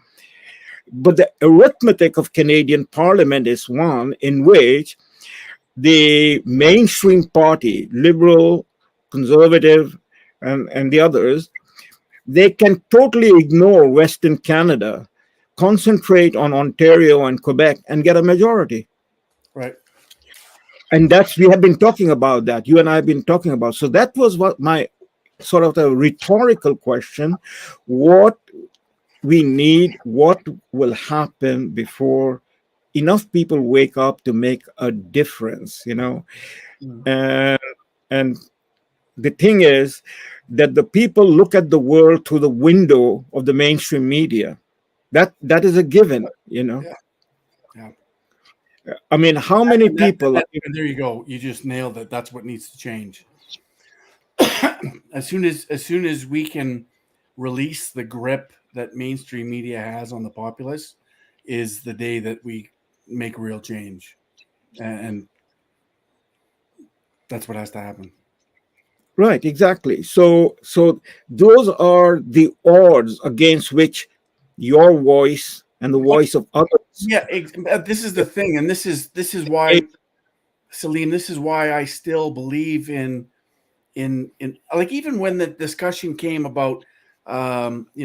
but the arithmetic of Canadian Parliament is one in which the mainstream party, Liberal, conservative, and the others, they can totally ignore Western Canada, concentrate on Ontario and Quebec, and get a majority.
Right.
And that's, we have been talking about that. You and I have been talking about. So that was what my sort of a rhetorical question. What we need, what will happen before enough people wake up to make a difference, you know? And the thing is that the people look at the world through the window of the mainstream media. That is a given, you know?
Yeah.
I mean, how many people...
And there you go. You just nailed it. That's what needs to change. As soon as we can release the grip that mainstream media has on the populace, is the day that we make real change, and that's what has to happen.
Right, exactly. So those are the odds against which your voice and the voice of others...
Yeah, this is the thing, and this is why, Salim, this is why I still believe in like, even when the discussion came about the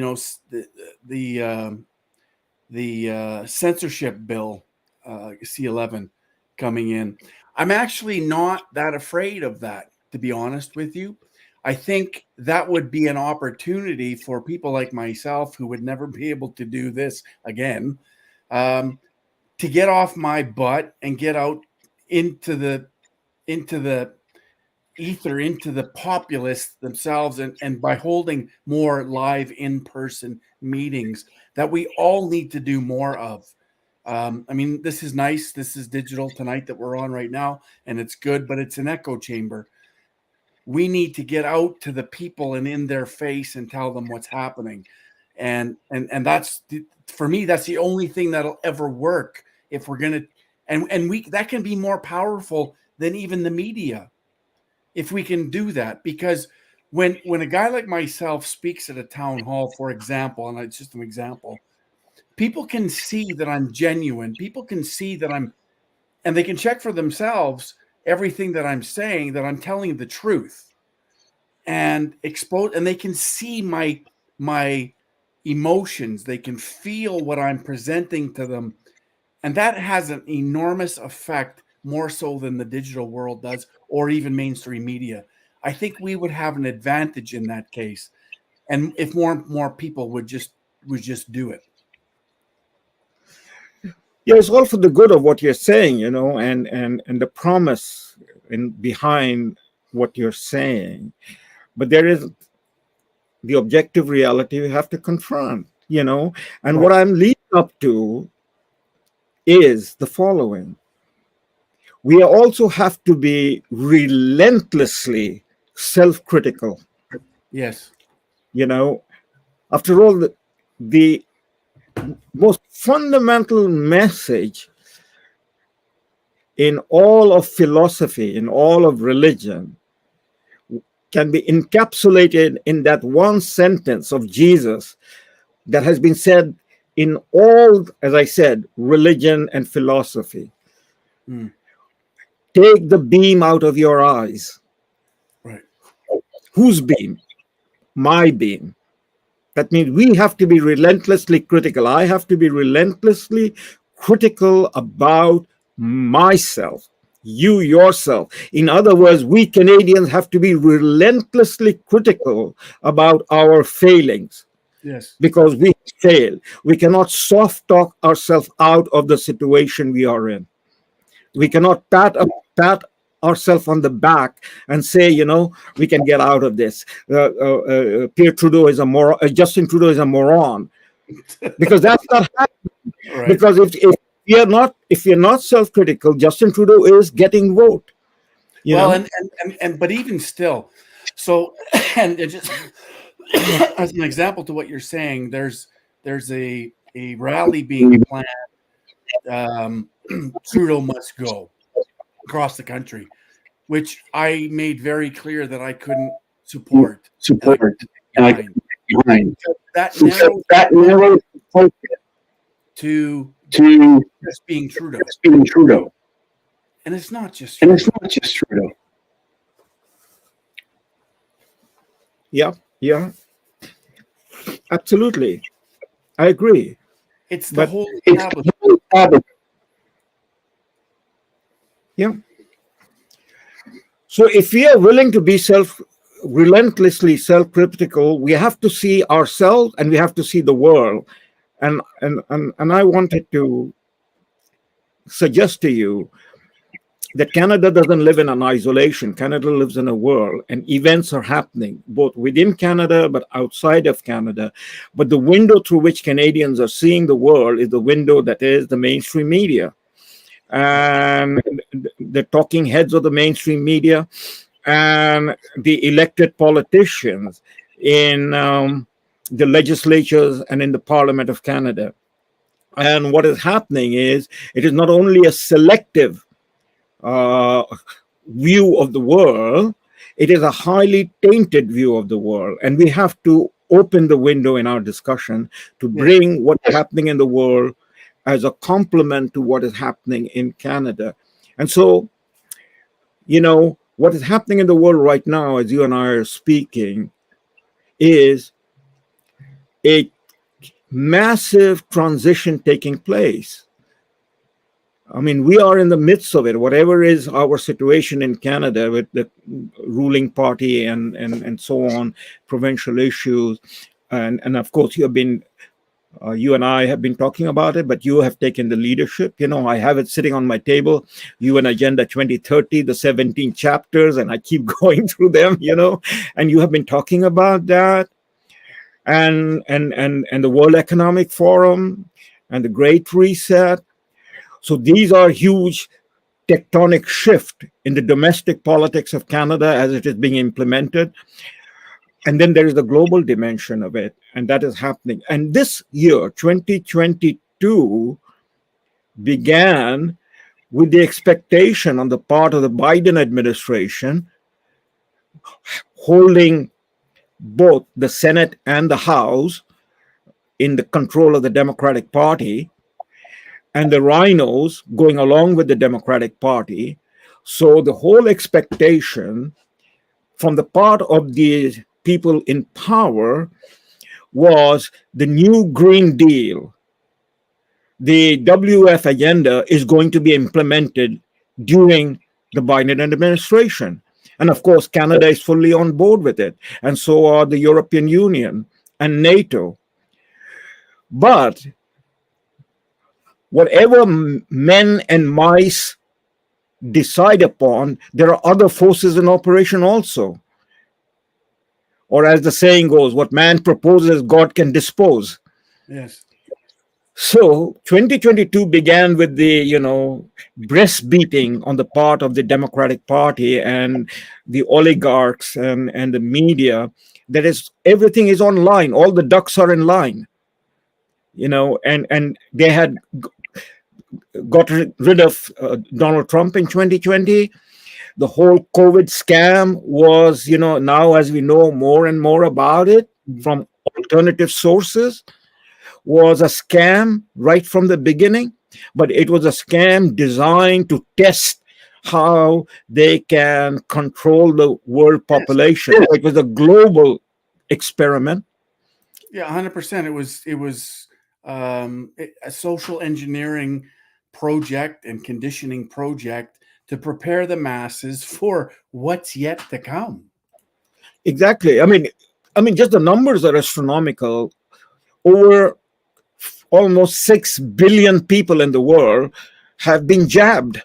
censorship bill, C11 coming in, I'm actually not that afraid of that, to be honest with you. I think that would be an opportunity for people like myself, who would never be able to do this again, to get off my butt and get out into the ether, into the populace themselves, and by holding more live in-person meetings that we all need to do more of. I mean, this is nice. This is digital tonight that we're on right now, and it's good, but it's an echo chamber. We need to get out to the people and in their face and tell them what's happening. And that's, for me, that's the only thing that'll ever work if we're going to, and we, that can be more powerful than even the media, if we can do that. Because when a guy like myself speaks at a town hall, for example, and it's just an example, people can see that I'm genuine. People can see that and they can check for themselves everything that I'm saying, that I'm telling the truth, and expose, and they can see my emotions. They can feel what I'm presenting to them. And that has an enormous effect, more so than the digital world does, or even mainstream media. I think we would have an advantage in that case, and if more people would just do it.
Yeah, it's all for the good of what you're saying, you know, and the promise behind what you're saying. But there is the objective reality we have to confront, you know. And
Right.
what I'm leading up to is the following. We also have to be relentlessly self-critical.
Yes.
You know, after all, the most fundamental message in all of philosophy, in all of religion, can be encapsulated in that one sentence of Jesus that has been said in all, as I said, religion and philosophy. Take the beam out of your eyes.
Right.
Whose beam? My beam. That means we have to be relentlessly critical. I have to be relentlessly critical about myself, you yourself. In other words, we Canadians have to be relentlessly critical about our failings.
Yes.
Because we fail. We cannot soft talk ourselves out of the situation we are in. We cannot pat ourselves on the back and say, you know, we can get out of this. Pierre Trudeau is a moron. Justin Trudeau is a moron, because that's not happening.
Right.
Because if you're not self-critical, Justin Trudeau is getting vote.
Well, but even still, so, and it just as an example to what you're saying, there's a rally being planned. Trudeau must go across the country, which I made very clear that I couldn't support. Behind. That narrows to just being Trudeau. And it's not just Trudeau.
Yeah, yeah, absolutely. I agree.
It's the
But
whole establishment.
yeah. So if we are willing to be relentlessly self-critical, we have to see ourselves and we have to see the world. And I wanted to suggest to you that Canada doesn't live in an isolation. Canada lives in a world, and events are happening both within Canada but outside of Canada. But the window through which Canadians are seeing the world is the window that is the mainstream media and the talking heads of the mainstream media and the elected politicians in the legislatures and in the Parliament of Canada. And what is happening is it is not only a selective uh, view of the world, it is a highly tainted view of the world. And we have to open the window in our discussion to bring what's happening in the world as a complement to what is happening in Canada. And so, what is happening in the world right now, as you and I are speaking, is a massive transition taking place. I mean, we are in the midst of it. Whatever is our situation in Canada with the ruling party and so on, provincial issues, and of course, you and I have been talking about it, but you have taken the leadership. I have it sitting on my table. UN Agenda 2030, the 17 chapters, and I keep going through them. And you have been talking about that, and the World Economic Forum, and the Great Reset. So these are huge tectonic shift in the domestic politics of Canada as it is being implemented. And then there is the global dimension of it, and that is happening. And this year, 2022, began with the expectation on the part of the Biden administration holding both the Senate and the House in the control of the Democratic Party, and the rhinos going along with the Democratic Party. So the whole expectation from the part of the people in power was the new Green Deal. The WF agenda is going to be implemented during the Biden administration. And of course, Canada is fully on board with it, and so are the European Union and NATO. But whatever men and mice decide upon, there are other forces in operation also. Or as the saying goes, what man proposes, God can dispose.
Yes.
So 2022 began with the, breast beating on the part of the Democratic Party and the oligarchs and the media. That is, everything is online. All the ducks are in line, and they had got rid of Donald Trump in 2020. The whole COVID scam was, now as we know more and more about it from alternative sources, was a scam right from the beginning. But it was a scam designed to test how they can control the world population. Yes. It was a global experiment.
Yeah, 100%. It was a social engineering project and conditioning project to prepare the masses for what's yet to come.
Exactly. I mean, just the numbers are astronomical. Over almost 6 billion people in the world have been jabbed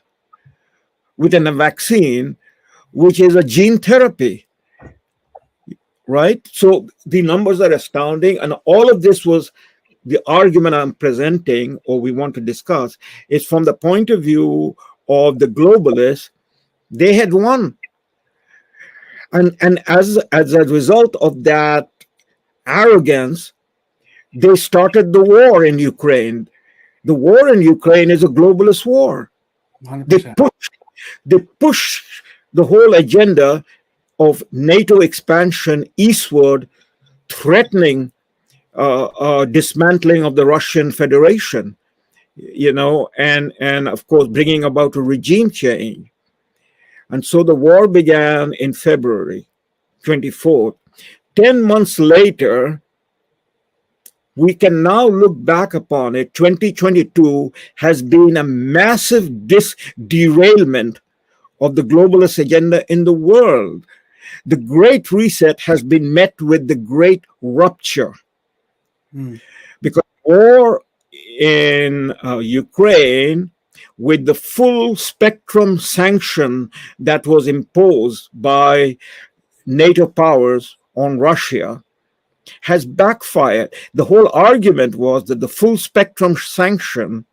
with a vaccine, which is a gene therapy, right? So the numbers are astounding. And all of this was the argument I'm presenting, or we want to discuss, is from the point of view of the globalists. They had won. And as a result of that arrogance, they started the war in Ukraine. The war in Ukraine is a globalist war.
100%.
They push the whole agenda of NATO expansion eastward, threatening dismantling of the Russian Federation, and of course bringing about a regime change. And so the war began in February 24th. 10 months later, we can now look back upon it. 2022 has been a massive derailment of the globalist agenda in the world. The Great Reset has been met with the Great Rupture because war in Ukraine, with the full spectrum sanction that was imposed by NATO powers on Russia, has backfired. The whole argument was that the full spectrum sanction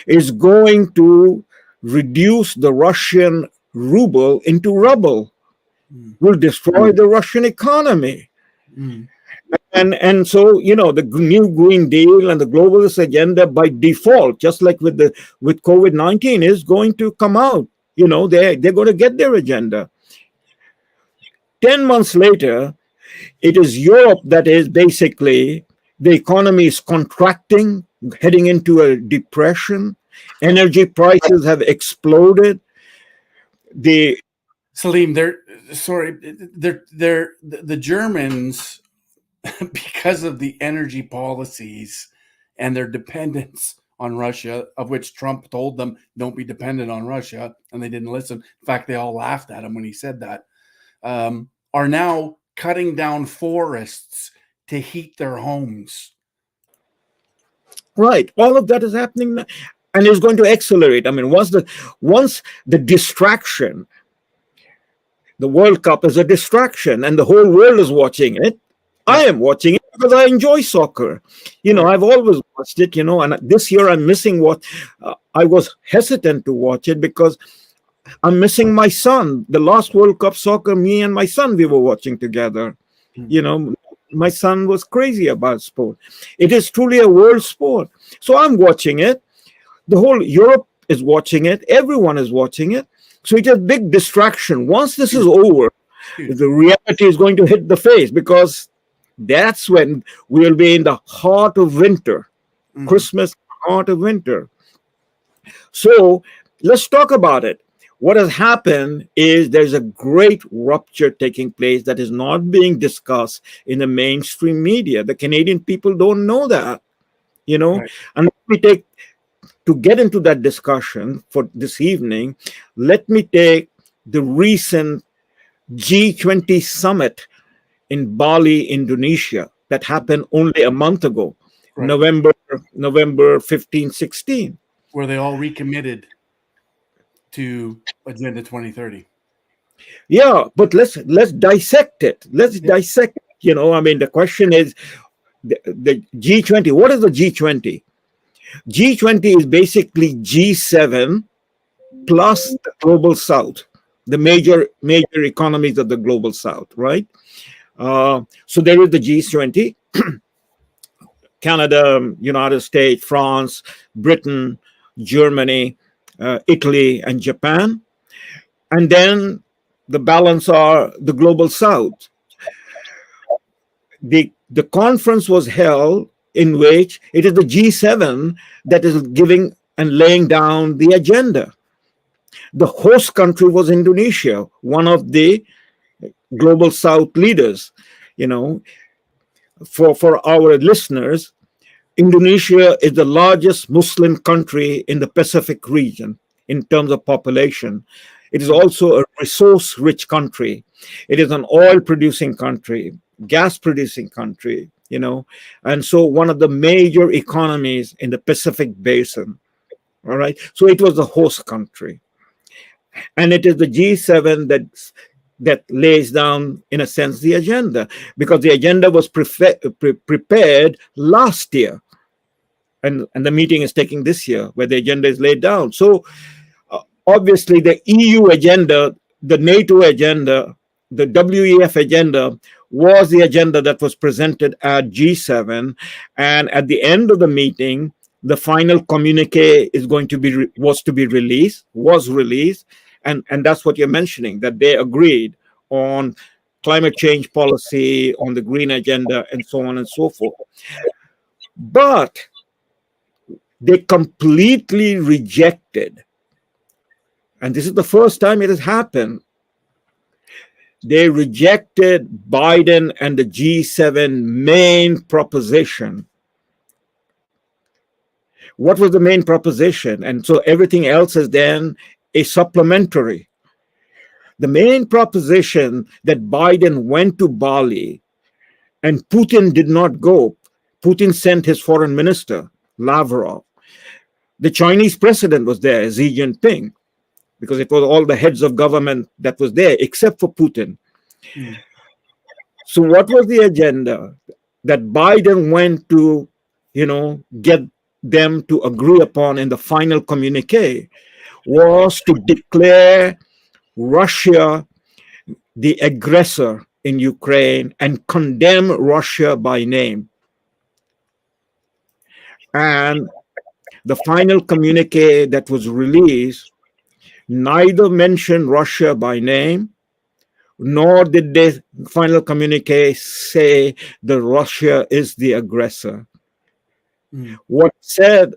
is going to reduce the Russian ruble into rubble, will destroy the Russian economy. And so, you know, the new Green Deal and the globalist agenda by default, just like with COVID-19, is going to come out. You know, they're going to get their agenda. 10 months later, it is Europe that is basically, the economy is contracting, heading into a depression. Energy prices have exploded.
Salim, the Germans, because of the energy policies and their dependence on Russia, of which Trump told them don't be dependent on Russia, and they didn't listen. In fact, they all laughed at him when he said that. Are now cutting down forests to heat their homes.
Right. All of that is happening now, and is going to accelerate. I mean, once the distraction, the World Cup is a distraction, and the whole world is watching it. I am watching it because I enjoy soccer. You know, I've always watched it, you know, and this year I'm missing what I was hesitant to watch it because I'm missing my son. The last World Cup soccer, me and my son, we were watching together. You know, my son was crazy about sport. It is truly a world sport. So I'm watching it. The whole Europe is watching it. Everyone is watching it. So it's a big distraction. Once this is over, the reality is going to hit the face, because that's when we'll be in the heart of winter. Christmas, heart of winter. So let's talk about it. What has happened is there's a great rupture taking place that is not being discussed in the mainstream media. The Canadian people don't know that, you know. Right. And to get into that discussion for this evening, let me take the recent G20 summit in Bali, Indonesia, that happened only a month ago, right. November 15, 16.
Where they all recommitted to Agenda 2030.
Yeah, but let's dissect it. Let's dissect it. You know, I mean, the question is the G20. What is the G20? G20 is basically G7 plus the global South, the major economies of the global South, right? So there is the G20, Canada, United States, France, Britain, Germany, Italy, and Japan. And then the balance are the global South. The conference was held in which it is the G7 that is giving and laying down the agenda. The host country was Indonesia, one of the global South leaders. You know, for our listeners, Indonesia is the largest Muslim country in the Pacific region in terms of population. It is also a resource-rich country. It is an oil-producing country, gas-producing country, you know, and so one of the major economies in the Pacific Basin. All right, so it was the host country, and it is the G7 that lays down, in a sense, the agenda, because the agenda was prepared last year, and the meeting is taking this year, where the agenda is laid down. So obviously the EU agenda, the NATO agenda, the WEF agenda was the agenda that was presented at G7, and at the end of the meeting, the final communique was released, and that's what you're mentioning, that they agreed on climate change policy, on the green agenda, and so on and so forth. But they completely rejected, and this is the first time it has happened, they rejected Biden and the G7 main proposition. What was the main proposition? And so everything else is then a supplementary. The main proposition that Biden went to Bali and Putin did not go. Putin sent his foreign minister, Lavrov. The Chinese president was there, Xi Jinping, because it was all the heads of government that was there, except for Putin. So what was the agenda that Biden went to, get them to agree upon in the final communique? Was to declare Russia the aggressor in Ukraine and condemn Russia by name. And the final communique that was released neither mentioned Russia by name, nor did the final communique say that Russia is the aggressor. What said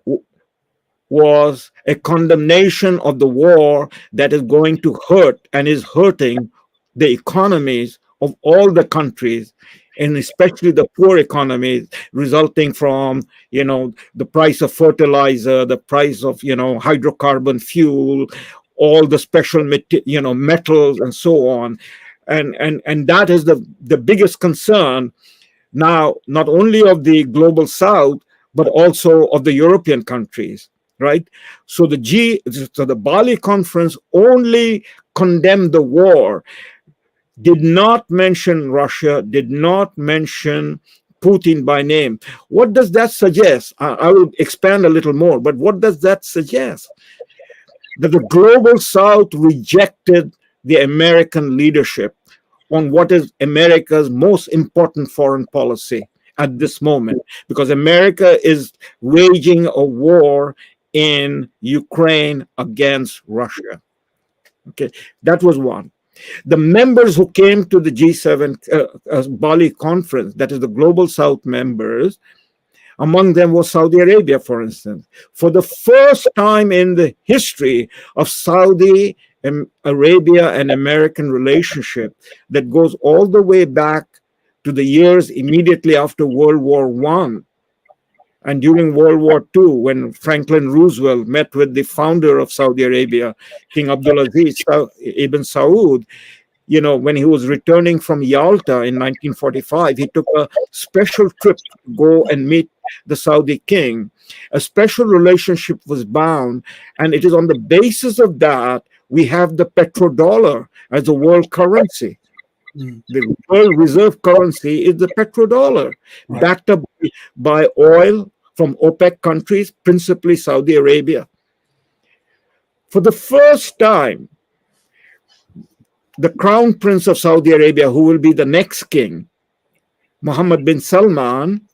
was a condemnation of the war that is going to hurt and is hurting the economies of all the countries, and especially the poor economies, resulting from the price of fertilizer, the price of hydrocarbon fuel, all the special metals and so on, and that is the biggest concern now, not only of the global South but also of the European countries, right? So the Bali conference only condemned the war, did not mention Russia, did not mention Putin by name. What does that suggest? I will expand a little more, but what does that suggest? That the global South rejected the American leadership on what is America's most important foreign policy at this moment, because America is waging a war in Ukraine against Russia. Okay, that was one. The members who came to the G7 Bali conference, that is the Global South members, among them was Saudi Arabia, for instance. For the first time in the history of Saudi Arabia and American relationship that goes all the way back to the years immediately after World War I and during World War II, when Franklin Roosevelt met with the founder of Saudi Arabia, King Abdulaziz ibn Saud. When he was returning from Yalta in 1945, he took a special trip to go and meet the Saudi king. A special relationship was bound, and it is on the basis of that we have the petrodollar as a world currency. The world reserve currency is the petrodollar, backed up by oil from OPEC countries, principally Saudi Arabia. For the first time, the crown prince of Saudi Arabia, who will be the next king, Mohammed bin Salman,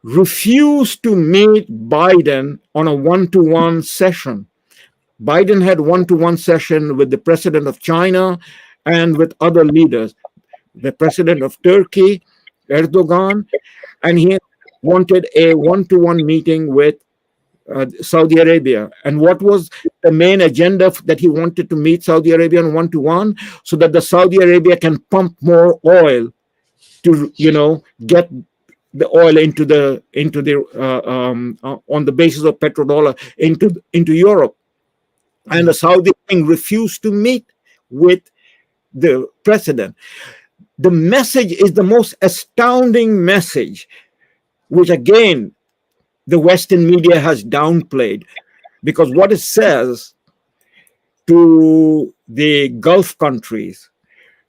refused to meet Biden on a one-to-one session. Biden had one-to-one session with the president of China and with other leaders, the president of Turkey, Erdogan, and he wanted a one-to-one meeting with Saudi Arabia. And what was the main agenda that he wanted to meet Saudi Arabia on one-to-one? So that the Saudi Arabia can pump more oil to, get the oil on the basis of petrodollar into Europe. And the Saudi king refused to meet with the president. The message is the most astounding message, which again, the Western media has downplayed, because what it says to the Gulf countries,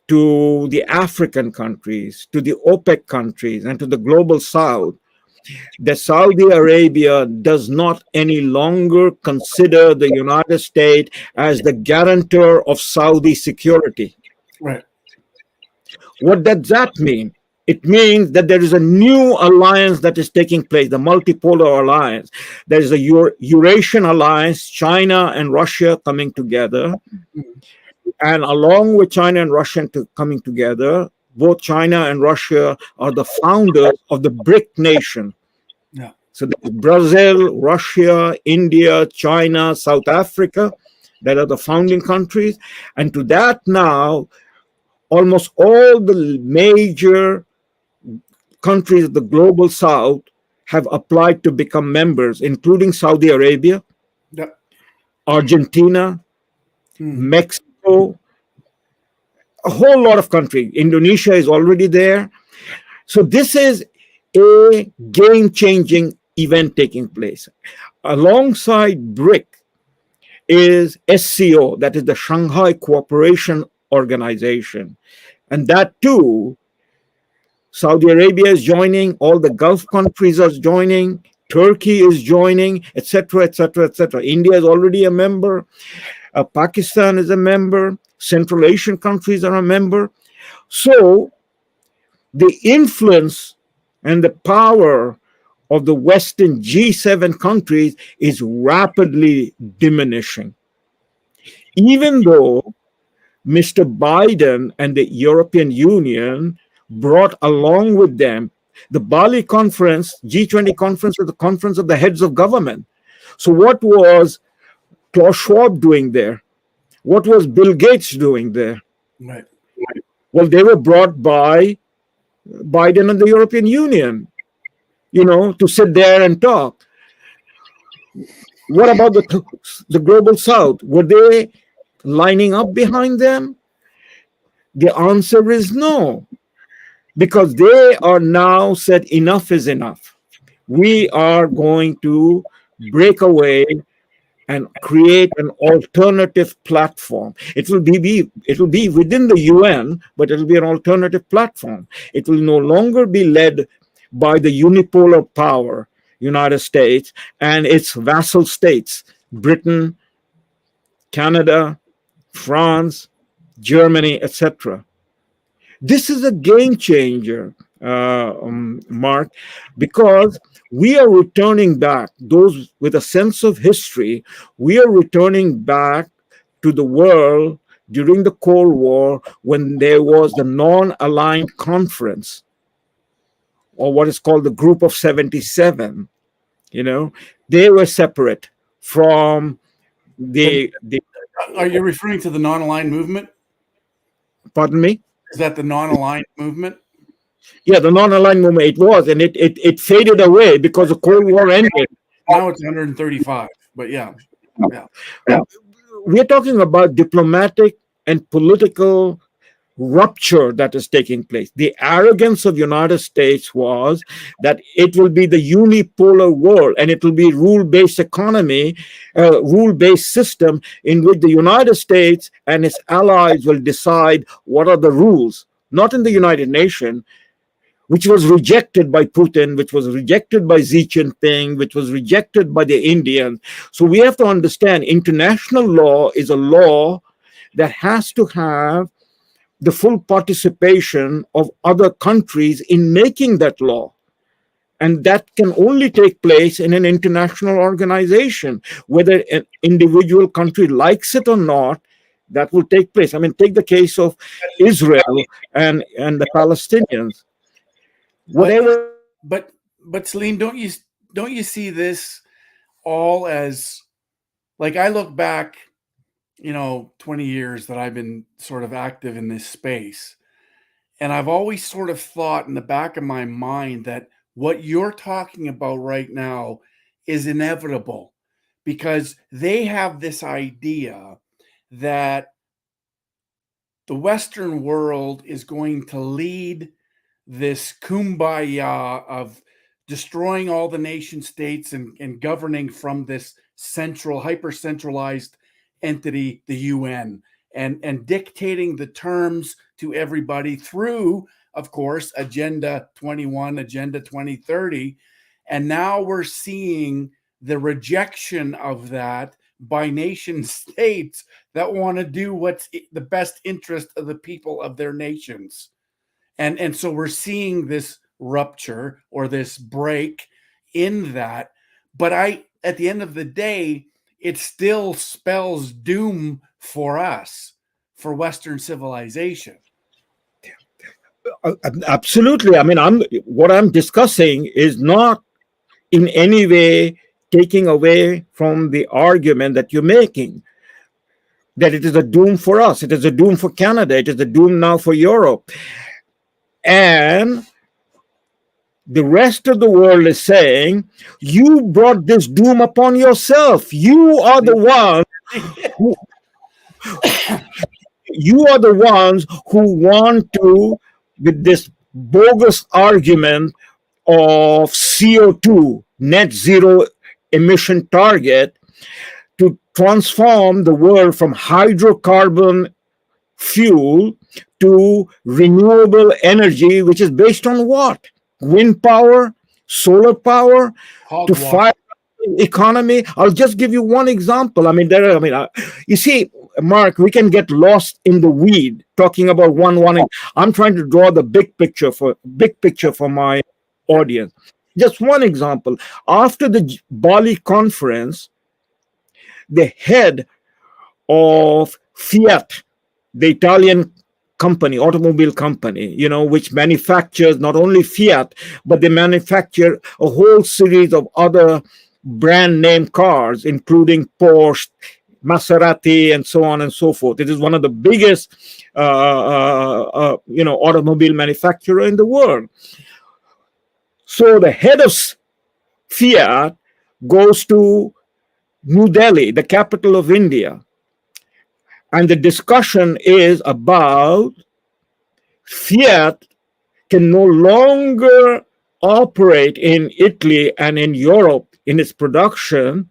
to the African countries, to the OPEC countries, and to the global South, that Saudi Arabia does not any longer consider the United States as the guarantor of Saudi security.
Right.
What does that mean? It means that there is a new alliance that is taking place, the multipolar alliance. There is a Eurasian alliance, China and Russia coming together. And along with China and Russia coming together, both China and Russia are the founders of the BRIC nation.
Yeah.
So there's Brazil, Russia, India, China, South Africa, that are the founding countries. And to that now, almost all the major countries of the global south have applied to become members, including Saudi Arabia,
Yep.
Argentina,
Hmm.
Mexico, a whole lot of countries. Indonesia is already there. So this is a game-changing event taking place. Alongside BRIC is SCO, that is the Shanghai Cooperation Organization. And that too, Saudi Arabia is joining, all the Gulf countries are joining, Turkey is joining, etc., etc., etc. India is already a member. Pakistan is a member. Central Asian countries are a member. So the influence and the power of the Western G7 countries is rapidly diminishing. Even though Mr. Biden and the European Union brought along with them the Bali conference, G20 conference, or the conference of the heads of government. So what was Klaus Schwab doing there? What was Bill Gates doing there?
Right.
Well, they were brought by Biden and the European Union, to sit there and talk. What about the global south? Were they lining up behind them? The answer is no, because they are now said enough is enough. We are going to break away and create an alternative platform. It will be within the UN, but it will be an alternative platform. It will no longer be led by the unipolar power, United States, and its vassal states, Britain, Canada, France, Germany, etc. This is a game changer, Mark, because we are returning back, those with a sense of history, we are returning back to the world during the Cold War when there was the non-aligned conference, or what is called the Group of 77. They were separate from the
Are you referring to the non-aligned movement?
pardon me?
Is that the non-aligned movement?
Yeah, the non-aligned movement, it was, and it faded away because the Cold War ended.
Now it's 135, but yeah.
We're talking about diplomatic and political rupture that is taking place. The arrogance of United States was that it will be the unipolar world and it will be rule-based economy, rule-based system in which the United States and its allies will decide what are the rules, not in the United Nations, which was rejected by Putin, which was rejected by Xi Jinping, which was rejected by the Indians. So we have to understand international law is a law that has to have the full participation of other countries in making that law. And that can only take place in an international organization. Whether an individual country likes it or not, that will take place. I mean, take the case of Israel and the Palestinians. Whatever.
But Salim, don't you see this all as, like, I look back, 20 years that I've been sort of active in this space, and I've always sort of thought in the back of my mind that what you're talking about right now is inevitable, because they have this idea that the Western world is going to lead this kumbaya of destroying all the nation states and governing from this hyper centralized entity, the UN, and dictating the terms to everybody through, of course, Agenda 21, Agenda 2030. And now we're seeing the rejection of that by nation states that want to do what's the best interest of the people of their nations. And so we're seeing this rupture or this break in that. But at the end of the day, it still spells doom for us, for Western civilization.
Absolutely. I mean, what I'm discussing is not in any way taking away from the argument that you're making. that it is a doom for us, it is a doom for Canada, it is a doom now for Europe. And the rest of the world is saying, you brought this doom upon yourself. You are the ones who, you are the ones who want to, with this bogus argument of CO2, net zero emission target, to transform the world from hydrocarbon fuel to renewable energy, which is based on what? Wind power, solar power, to fire economy. I'll just give you one example. I mean, you see, Mark, we can get lost in the weed talking about one. I'm trying to draw the big picture for my audience. Just one example. After the Bali conference, the head of Fiat, the Italian company, automobile company, which manufactures not only Fiat, but they manufacture a whole series of other brand name cars, including Porsche, Maserati, and so on and so forth. It is one of the biggest, automobile manufacturer in the world. So the head of Fiat goes to New Delhi, the capital of India. And the discussion is about Fiat can no longer operate in Italy and in Europe in its production,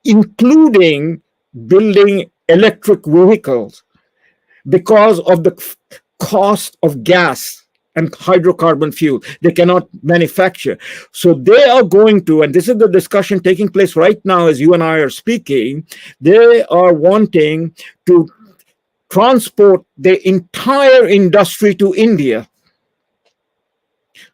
including building electric vehicles, because of the cost of gas and hydrocarbon fuel. They cannot manufacture. So they are going to, and this is the discussion taking place right now as you and I are speaking, they are wanting to transport the entire industry to India.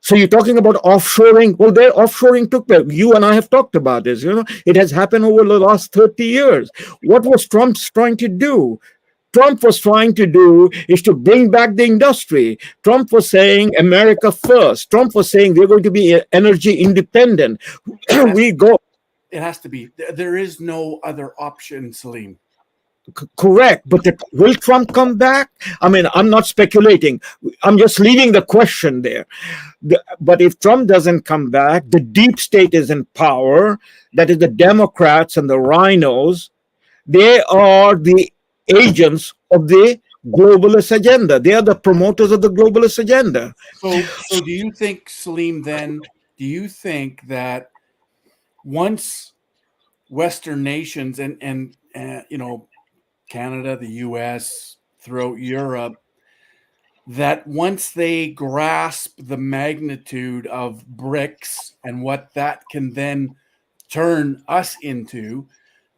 So you're talking about offshoring. Well, their offshoring took place. You and I have talked about this. It has happened over the last 30 years. What was Trump trying to do? Trump was trying to do is to bring back the industry. Trump was saying America first. Trump was saying we're going to be energy independent.
It has to be. There is no other option, Salim.
Correct. But will Trump come back? I mean, I'm not speculating. I'm just leaving the question there. But if Trump doesn't come back, the deep state is in power. That is the Democrats and the rhinos. They are the agents of the globalist agenda. They are the promoters of the globalist agenda.
So do you think, Salim, then, do you think that once Western nations and Canada, the US, throughout Europe, that once they grasp the magnitude of BRICS and what that can then turn us into,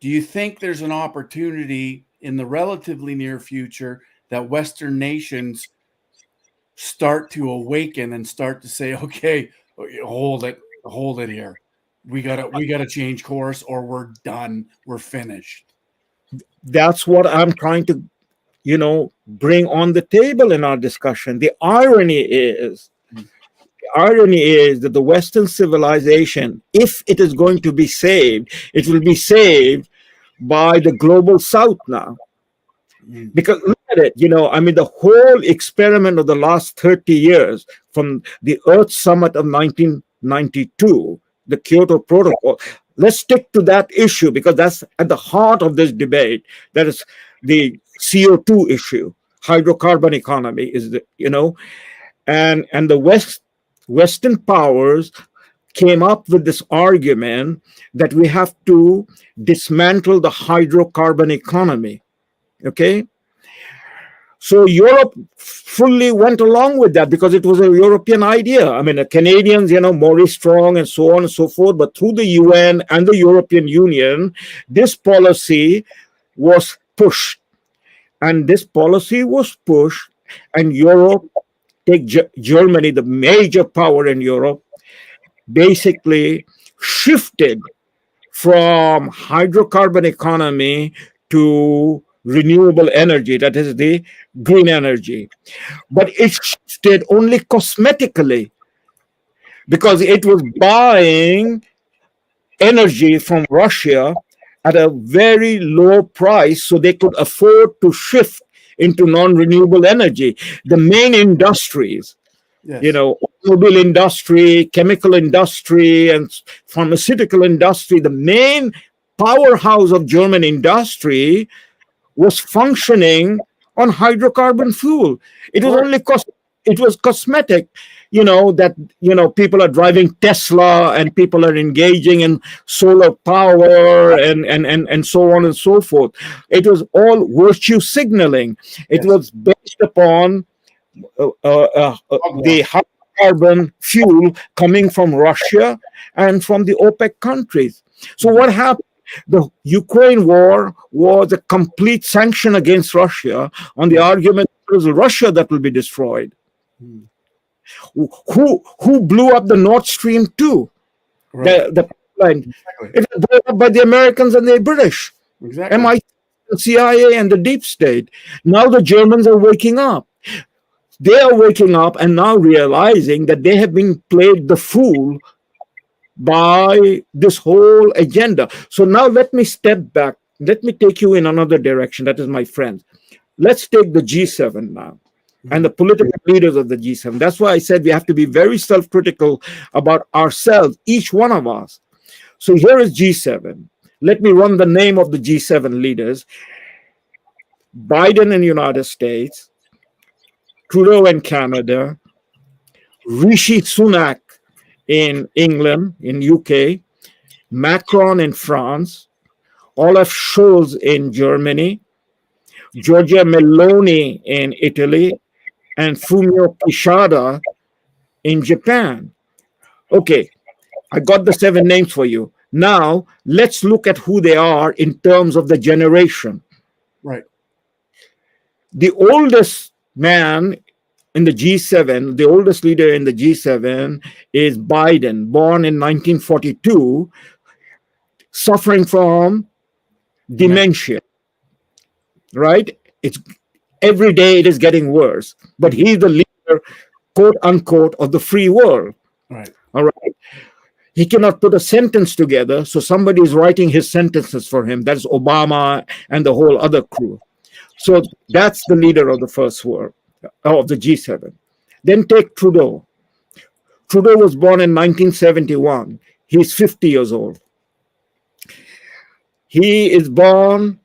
do you think there's an opportunity in the relatively near future that Western nations start to awaken and start to say, okay, hold it here. We gotta change course, or we're done. We're finished.
That's what I'm trying to, bring on the table in our discussion. The irony is that the Western civilization, if it is going to be saved, it will be saved by the global South now. Because look at it, the whole experiment of the last 30 years, from the Earth Summit of 1992, the Kyoto Protocol. Let's stick to that issue because that's at the heart of this debate. That is the CO2 issue. Hydrocarbon economy is and the Western powers came up with this argument that we have to dismantle the hydrocarbon economy. Okay. So Europe fully went along with that because it was a European idea. I mean, the Canadians, Maurice Strong and so on and so forth, but through the UN and the European Union, this policy was pushed. And this policy was pushed, and Europe, take Germany, the major power in Europe, basically shifted from hydrocarbon economy to renewable energy, that is the green energy. But it shifted only cosmetically because it was buying energy from Russia at a very low price so they could afford to shift into non-renewable energy. The main industries,
Yes.
automobile industry, chemical industry, and pharmaceutical industry, the main powerhouse of German industry was functioning on hydrocarbon fuel. It was only it was cosmetic, that people are driving Tesla and people are engaging in solar power and so on and so forth. It was all virtue signaling. It
Yes.
was based upon the hydrocarbon fuel coming from Russia and from the OPEC countries. So what happened? The Ukraine war was a complete sanction against Russia on the argument it was Russia that will be destroyed.
Mm.
Who blew up the Nord Stream 2?
Right.
The pipeline.
Exactly.
It was blown up by the Americans and the British,
Exactly.
MI, the CIA, and the deep state. Now the Germans are waking up. They are waking up and now realizing that they have been played the fool by this whole agenda. So now let me step back. Let me take you in another direction. That is, my friends. Let's take the G7 now and the political leaders of the G7. That's why I said we have to be very self-critical about ourselves, each one of us. So here is G7. Let me run the name of the G7 leaders. Biden in the United States, Trudeau in Canada, Rishi Sunak in England, in UK, Macron in France, Olaf Scholz in Germany, Giorgia Meloni in Italy, and Fumio Kishida in Japan. Okay, I got the 7 names for you. Now, let's look at who they are in terms of the generation.
Right.
The oldest man in the G7, the oldest leader in the G7 is Biden, born in 1942, suffering from dementia, right? It's every day it is getting worse, but he's the leader, quote unquote, of the free world.
Right.
All right. He cannot put a sentence together, so somebody is writing his sentences for him. That's Obama and the whole other crew. So that's the leader of the first world, of the G7. Then take Trudeau. Trudeau was born in 1971. He's 50 years old. He is born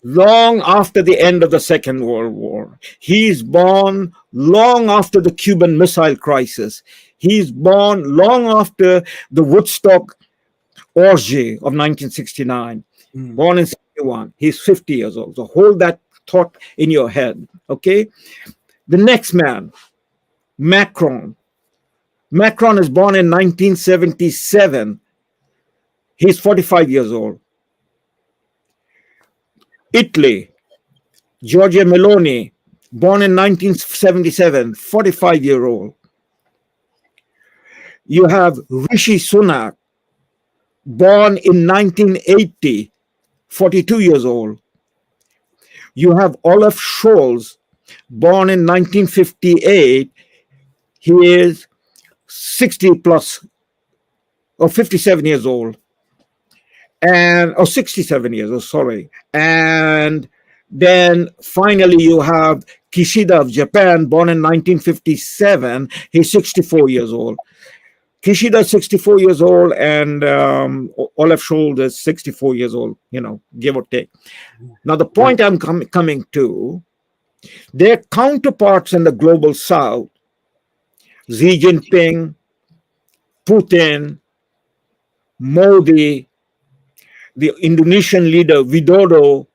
long after the end of the Second World War. He's born long after the Cuban Missile Crisis. He's born long after the Woodstock orgy of 1969. Born in 71. He's 50 years old. So hold that thought in your head, okay? The next man, Macron. Macron is born in 1977. He's 45 years old. Italy, Giorgia Meloni, born in 1977, 45-year-old. You have Rishi Sunak, born in 1980, 42 years old. You have Olaf Scholz, born in 1958. He is 60 plus, or 57 years old. And 67 years old, sorry. And then finally you have Kishida of Japan, born in 1957. He's 64 years old. Kishida is 64 years old, and Olaf Scholz is 64 years old, give or take. Now, the point I'm coming to, their counterparts in the global south, Xi Jinping, Putin, Modi, the Indonesian leader Widodo,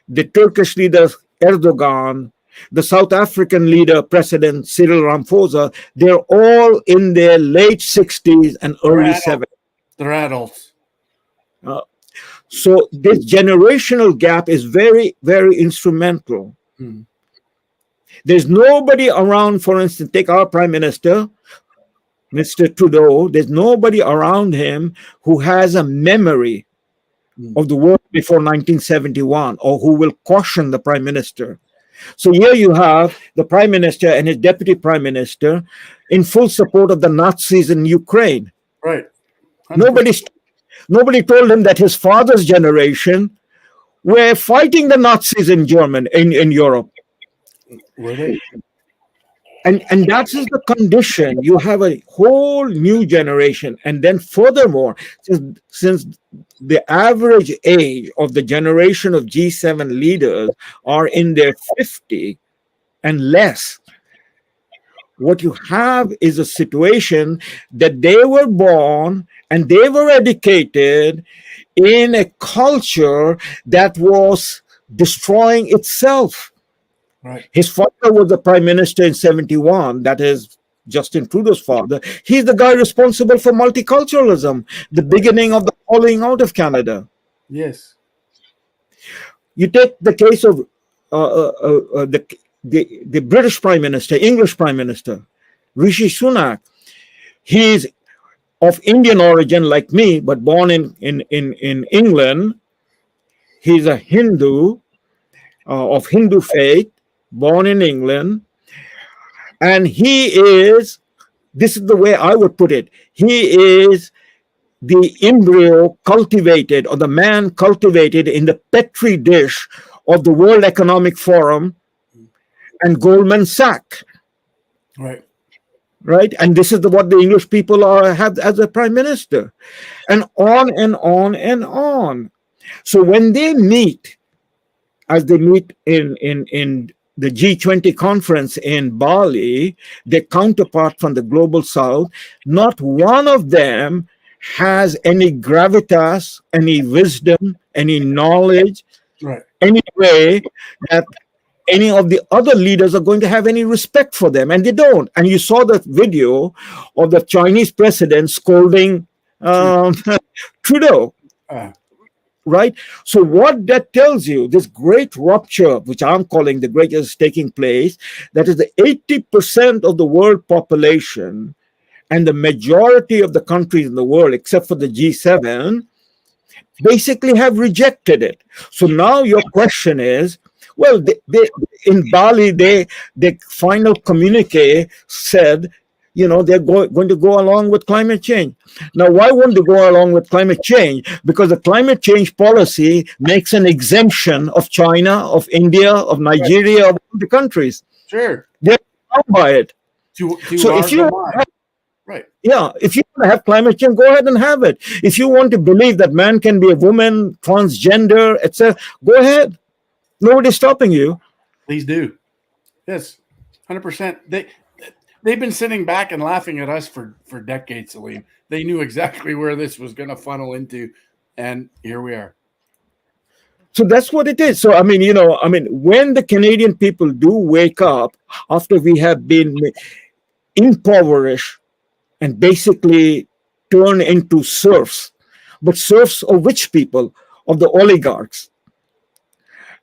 the Turkish leader Erdogan, the South African leader, President Cyril Ramaphosa, they're all in their late 60s and early 70s.
They're adults.
So this generational gap is very, very instrumental. There's nobody around, for instance, take our Prime Minister, Mr. Trudeau, there's nobody around him who has a memory of the world before 1971 or who will caution the Prime Minister. So here you have the Prime Minister and his Deputy Prime Minister in full support of the Nazis in Ukraine.
Right. 100%.
Nobody's. Nobody told him that his father's generation were fighting the Nazis in in Europe.
Were they?
And that is the condition. You have a whole new generation. And then furthermore, since the average age of the generation of G7 leaders are in their 50 and less, what you have is a situation that they were born and they were educated in a culture that was destroying itself.
Right.
His father was the prime minister in 71. That is Justin Trudeau's father. He's the guy responsible for multiculturalism, the beginning of the falling out of Canada.
Yes.
You take the case of the British prime minister, English prime minister, Rishi Sunak. He's of Indian origin like me, but born in England. He's a Hindu, of Hindu faith, born in England. And this is the way I would put it, he is the embryo cultivated, or the man cultivated in the petri dish of the World Economic Forum and Goldman Sachs.
Right.
Right? And this is what the English people have as a prime minister. And on and on and on. So when they meet, as they meet in the G20 conference in Bali, their counterpart from the global south, not one of them has any gravitas, any wisdom, any knowledge,
Right.
any way that any of the other leaders are going to have any respect for them. And they don't. And you saw the video of the Chinese president scolding Trudeau. Right? So what that tells you, this great rupture, which I'm calling the greatest, is taking place, that is the 80% of the world population and the majority of the countries in the world, except for the G7, basically have rejected it. So now your question is, well, in Bali, the final communique said, they're going to go along with climate change. Now, why won't they go along with climate change? Because the climate change policy makes an exemption of China, of India, of Nigeria, of all the countries.
Sure.
They're bound by it.
So
if you
right.
Yeah, if you want to have climate change, go ahead and have it. If you want to believe that man can be a woman, transgender, etc., go ahead. Nobody's stopping you.
Please do. Yes, 100%. They've been sitting back and laughing at us for decades, Salim. They knew exactly where this was going to funnel into, and here we are.
So that's what it is. So, when the Canadian people do wake up after we have been impoverished and basically turned into serfs, but serfs of which people? Of the oligarchs.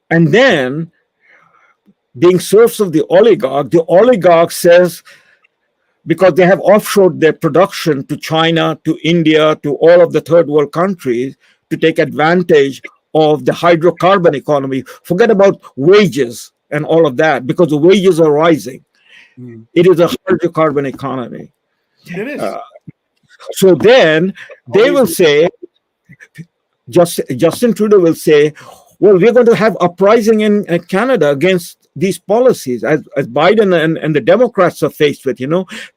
And then, being serfs of the oligarch says, because they have offshored their production to China, to India, to all of the third world countries to take advantage of the hydrocarbon economy. Forget about wages and all of that, because the wages are rising. It is a hydrocarbon economy.
It is.
So then they will say, Justin Trudeau will say, well, we're going to have uprising in Canada against these policies, as Biden and the Democrats are faced with.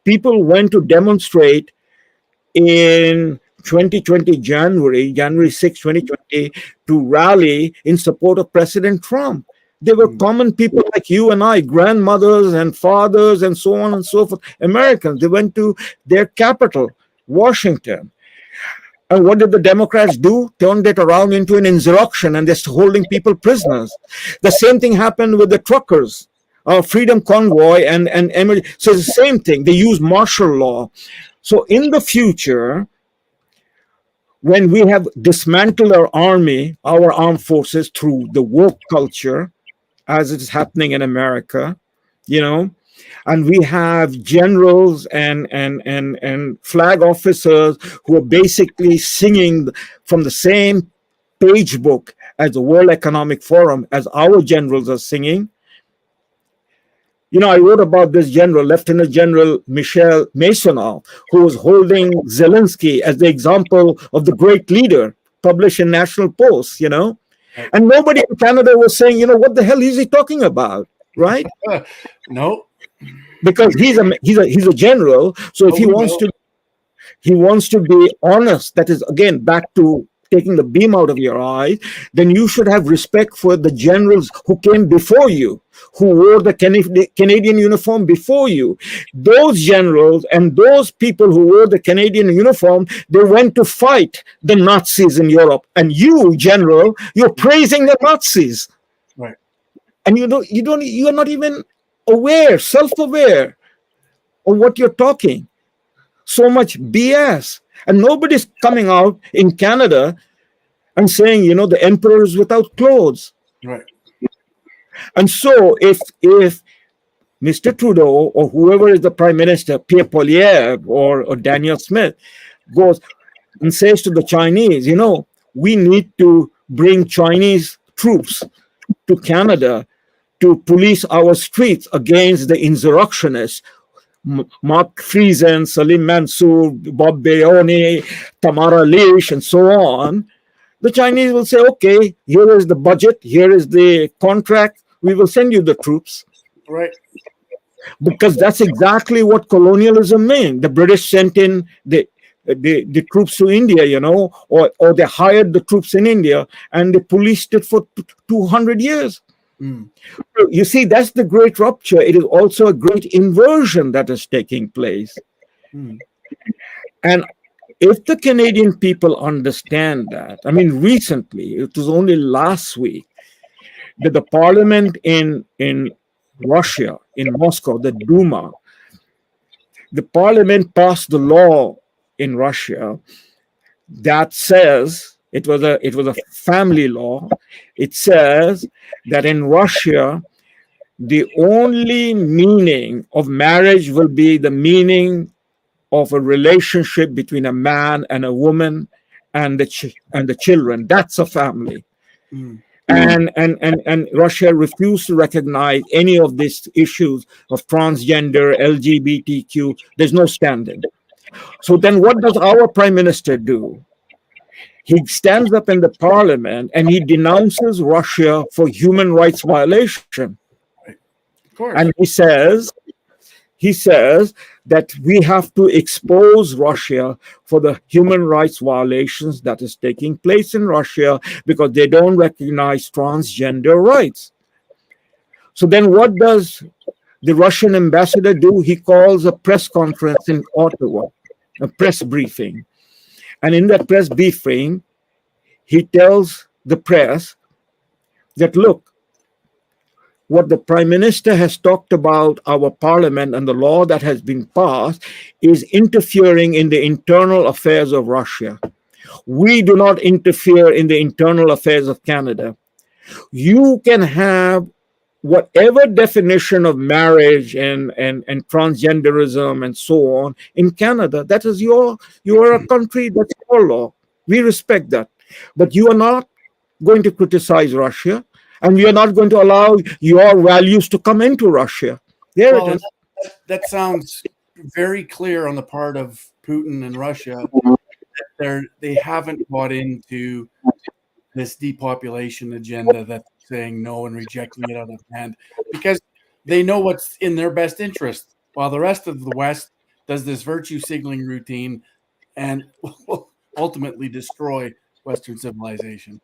People went to demonstrate in 2020, January 6, 2020, to rally in support of President Trump. They were common people like you and I, grandmothers and fathers and so on and so forth, Americans. They went to their capital, Washington. And what did the Democrats do? Turned it around into an insurrection, and they're holding people prisoners. The same thing happened with the truckers, Freedom Convoy, and so it's the same thing. They use martial law. So in the future, when we have dismantled our army, our armed forces, through the woke culture, as it is happening in America, and we have generals and flag officers who are basically singing from the same page book as the World Economic Forum, as our generals are singing. I wrote about this general, Lieutenant General Michel Maisonneuve, who was holding Zelensky as the example of the great leader, published in National Post.
Right.
And nobody in Canada was saying, what the hell is he talking about, right?
No.
Because he's a general. So if he wants to be honest, that is again back to taking the beam out of your eye, then you should have respect for the generals who came before you, who wore the Canadian uniform before you. Those generals and those people who wore the Canadian uniform, they went to fight the Nazis in Europe. And you, general, you're praising the Nazis.
Right.
And you're not even aware, self-aware of what you're talking. So much BS. And nobody's coming out in Canada and saying, the emperor is without clothes.
Right.
And so if Mr. Trudeau or whoever is the prime minister, Pierre Poilievre or Daniel Smith, goes and says to the Chinese, we need to bring Chinese troops to Canada to police our streets against the insurrectionists, Mark Friesen, Salim Mansour, Bob Bayoni, Tamara Lish, and so on, the Chinese will say, okay, here is the budget, here is the contract, we will send you the troops.
Right.
Because that's exactly what colonialism meant. The British sent in the troops to India, or they hired the troops in India and they policed it for 200 years.
Mm.
You see, that's the great rupture. It is also a great inversion that is taking place.
Mm.
And if the Canadian people understand that, recently, it was only last week, that the parliament in Russia, in Moscow, the Duma, the parliament passed the law in Russia that says, it was a family law. It says that in Russia, the only meaning of marriage will be the meaning of a relationship between a man and a woman and the children. That's a family.
Mm.
And Russia refused to recognize any of these issues of transgender, LGBTQ. There's no standing. So then what does our prime minister do? He stands up in the parliament and he denounces Russia for human rights violation.
Of course.
And he says that we have to expose Russia for the human rights violations that is taking place in Russia because they don't recognize transgender rights. So then what does the Russian ambassador do? He calls a press conference in Ottawa, a press briefing. And in that press briefing, he tells the press that, look, what the prime minister has talked about our parliament and the law that has been passed is interfering in the internal affairs of Russia. We do not interfere in the internal affairs of Canada. You can have whatever definition of marriage and transgenderism and so on in Canada. That is you are a country, that's your law. We respect that. But you are not going to criticize Russia, and we are not going to allow your values to come into Russia. There it is.
That sounds very clear on the part of Putin and Russia. They haven't bought into this depopulation agenda that's saying no and rejecting it out of hand, because they know what's in their best interest, while the rest of the West does this virtue signaling routine and will ultimately destroy Western civilization.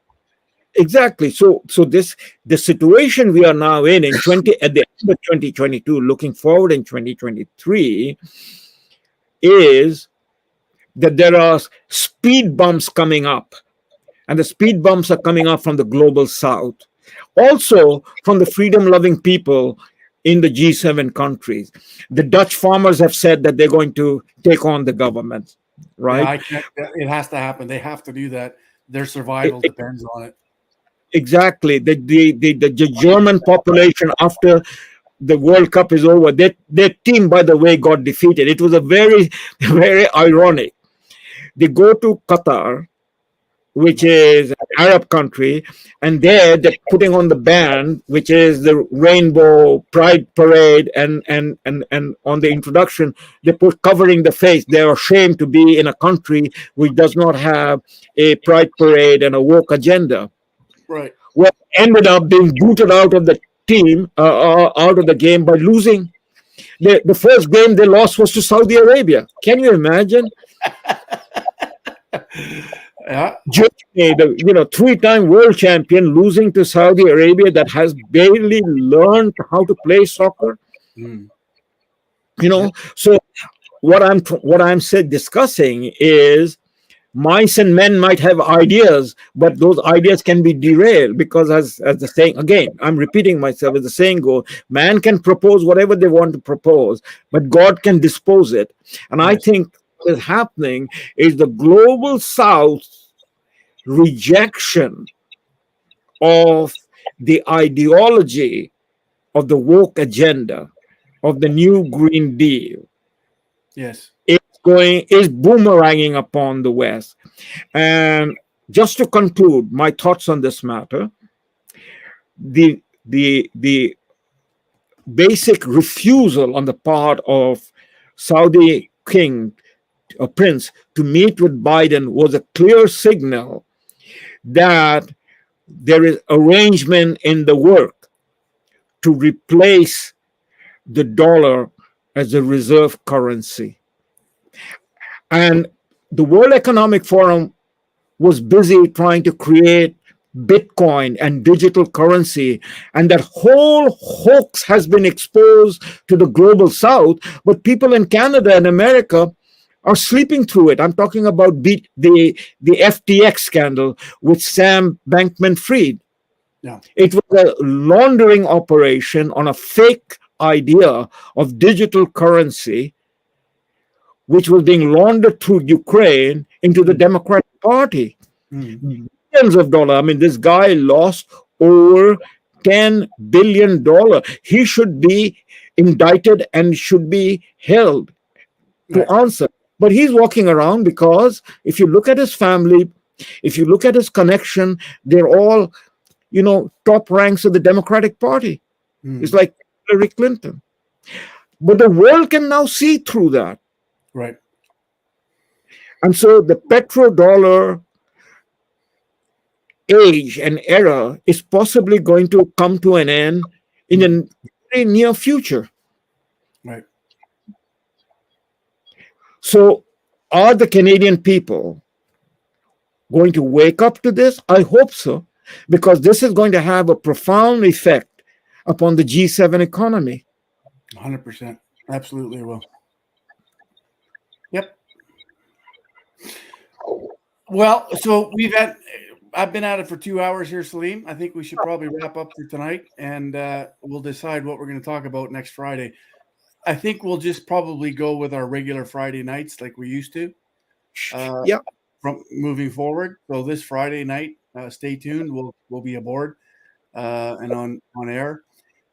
Exactly. So the situation we are now in at the end of 2022, looking forward in 2023, is that there are speed bumps coming up, and the speed bumps are coming up from the global South, also from the freedom-loving people in the G7 countries. The Dutch farmers have said that they're going to take on the government, right?
Yeah, it has to happen. They have to do that. Their survival depends on it.
Exactly. The German population, after the World Cup is over, their team, by the way, got defeated. It was a very, very ironic. They go to Qatar, which is Arab country, and there they're putting on the band, which is the rainbow pride parade, and on the introduction they put covering the face. They're ashamed to be in a country which does not have a pride parade and a woke agenda.
Right.
Well, ended up being booted out of the team, out of the game by losing. The first game they lost was to Saudi Arabia. Can you imagine?
Yeah.
Germany, the three-time world champion, losing to Saudi Arabia that has barely learned how to play soccer.
Mm.
So what I'm discussing is mice and men might have ideas, but those ideas can be derailed because, as the saying, again, I'm repeating myself, as the saying goes, man can propose whatever they want to propose, but God can dispose it. And I think what is happening is the global South rejection of the ideology of the woke agenda of the new Green Deal.
Yes.
Is boomeranging upon the West. And just to conclude my thoughts on this matter, the basic refusal on the part of Saudi prince to meet with Biden was a clear signal that there is arrangement in the work to replace the dollar as a reserve currency. And the World Economic Forum was busy trying to create Bitcoin and digital currency. And that whole hoax has been exposed to the global South, but people in Canada and America are sleeping through it. I'm talking about the FTX scandal with Sam Bankman-Fried.
Yeah.
It was a laundering operation on a fake idea of digital currency, which was being laundered through Ukraine into the Democratic Party. Billions of dollars. I mean, this guy lost over $10 billion. He should be indicted and should be held to answer. But he's walking around because if you look at his family, if you look at his connection, they're all, top ranks of the Democratic Party. It's like Hillary Clinton. But the world can now see through that.
Right.
And so the petrodollar age and era is possibly going to come to an end in the very near future.
Right.
So are the Canadian people going to wake up to this? I hope so, because this is going to have a profound effect upon the G7 economy.
100%. Absolutely will. Yep. Well, so I've been at it for 2 hours here, Salim. I think we should probably wrap up for tonight, and we'll decide what we're going to talk about next Friday. I think we'll just probably go with our regular Friday nights like we used to. From moving forward. So this Friday night, stay tuned. We'll be aboard and on air,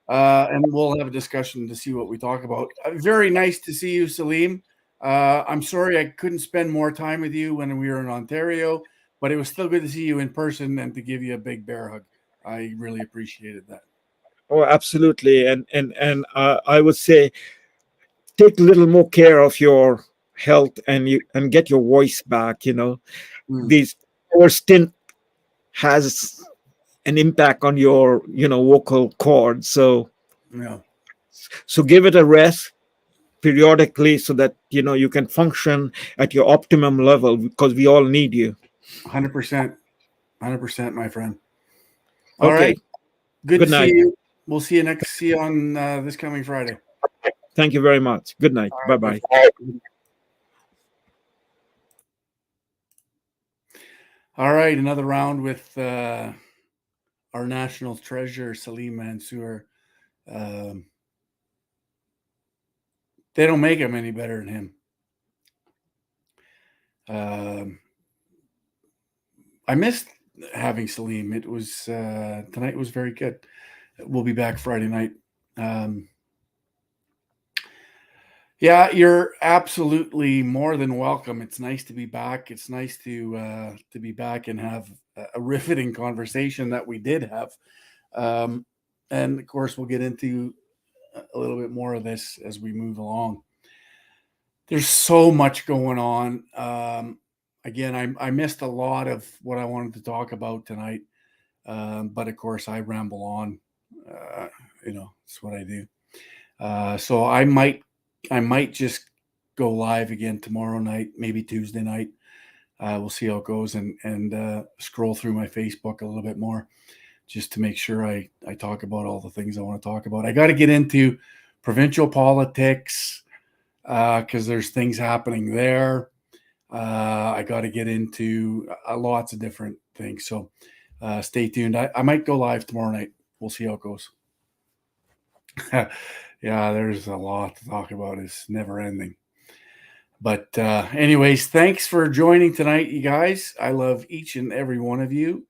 and we'll have a discussion to see what we talk about. Very nice to see you, Salim. I'm sorry I couldn't spend more time with you when we were in Ontario, but it was still good to see you in person and to give you a big bear hug. I really appreciated that.
Oh, absolutely. And I would say take a little more care of your health and get your voice back. These our stint has an impact on your vocal cords. So give it a rest periodically so that you can function at your optimum level, because we all need you.
100%, my friend. All
okay.
Right. Good to
night.
See you. We'll see you on this coming Friday.
Thank you very much. Good night. Bye-bye.
All right, another round with our national treasure, Salim Mansour. They don't make him any better than him. I missed having Salim. It was tonight was very good. We'll be back Friday night. Yeah, you're absolutely more than welcome. It's nice to be back. It's nice to be back and have a riveting conversation that we did have. Um, and of course, we'll get into a little bit more of this as we move along. There's so much going on. Again, I missed a lot of what I wanted to talk about tonight, but of course, I ramble on. It's what I do. So I might just go live again tomorrow night, maybe Tuesday night. We'll see how it goes, and scroll through my Facebook a little bit more, just to make sure I talk about all the things I want to talk about. I got to get into provincial politics because there's things happening there. I got to get into lots of different things. So stay tuned. I might go live tomorrow night. We'll see how it goes. Yeah, there's a lot to talk about. It's never ending. But anyways, thanks for joining tonight, you guys. I love each and every one of you.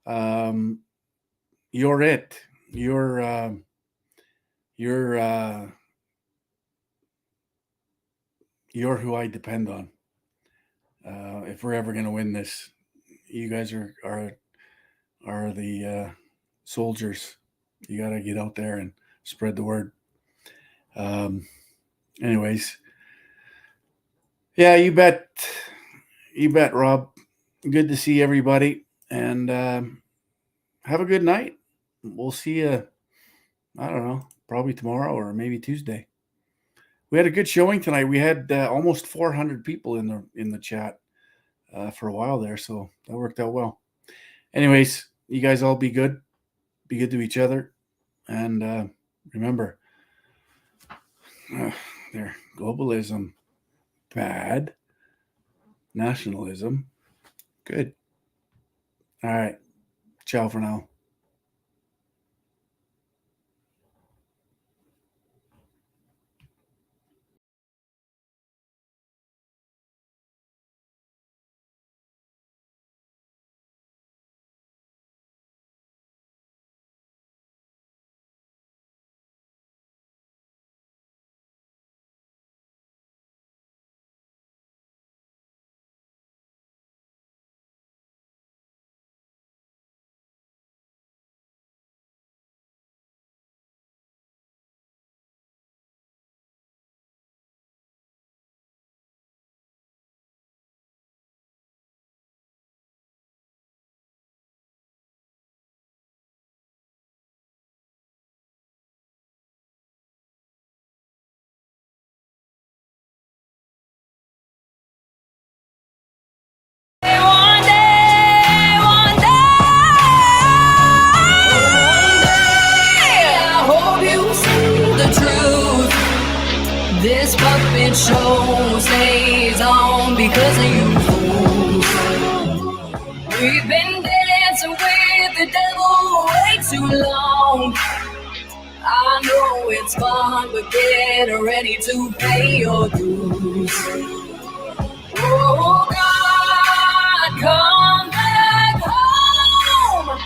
You're it. You're who I depend on. If we're ever going to win this, you guys are the soldiers. You got to get out there and spread the word. Anyways, yeah, you bet, Rob. Good to see everybody, and have a good night. We'll see you, I don't know, probably tomorrow or maybe Tuesday. We had a good showing tonight. We had almost 400 people in the chat for a while there, so that worked out well. Anyways, you guys all be good to each other, and remember, there, globalism, bad, nationalism, good. All right, ciao for now.
This puppet show stays on because of you fools. We've been dancing with the devil way too long. I know it's fun, but get ready to pay your dues. Oh God, come back home.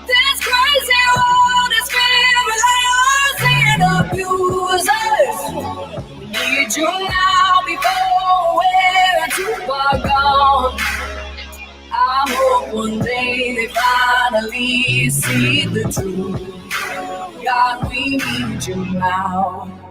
This crazy world is filled with liars and abusers. Need you now before we're too far gone. I hope one day they finally see the truth. God, we need you now.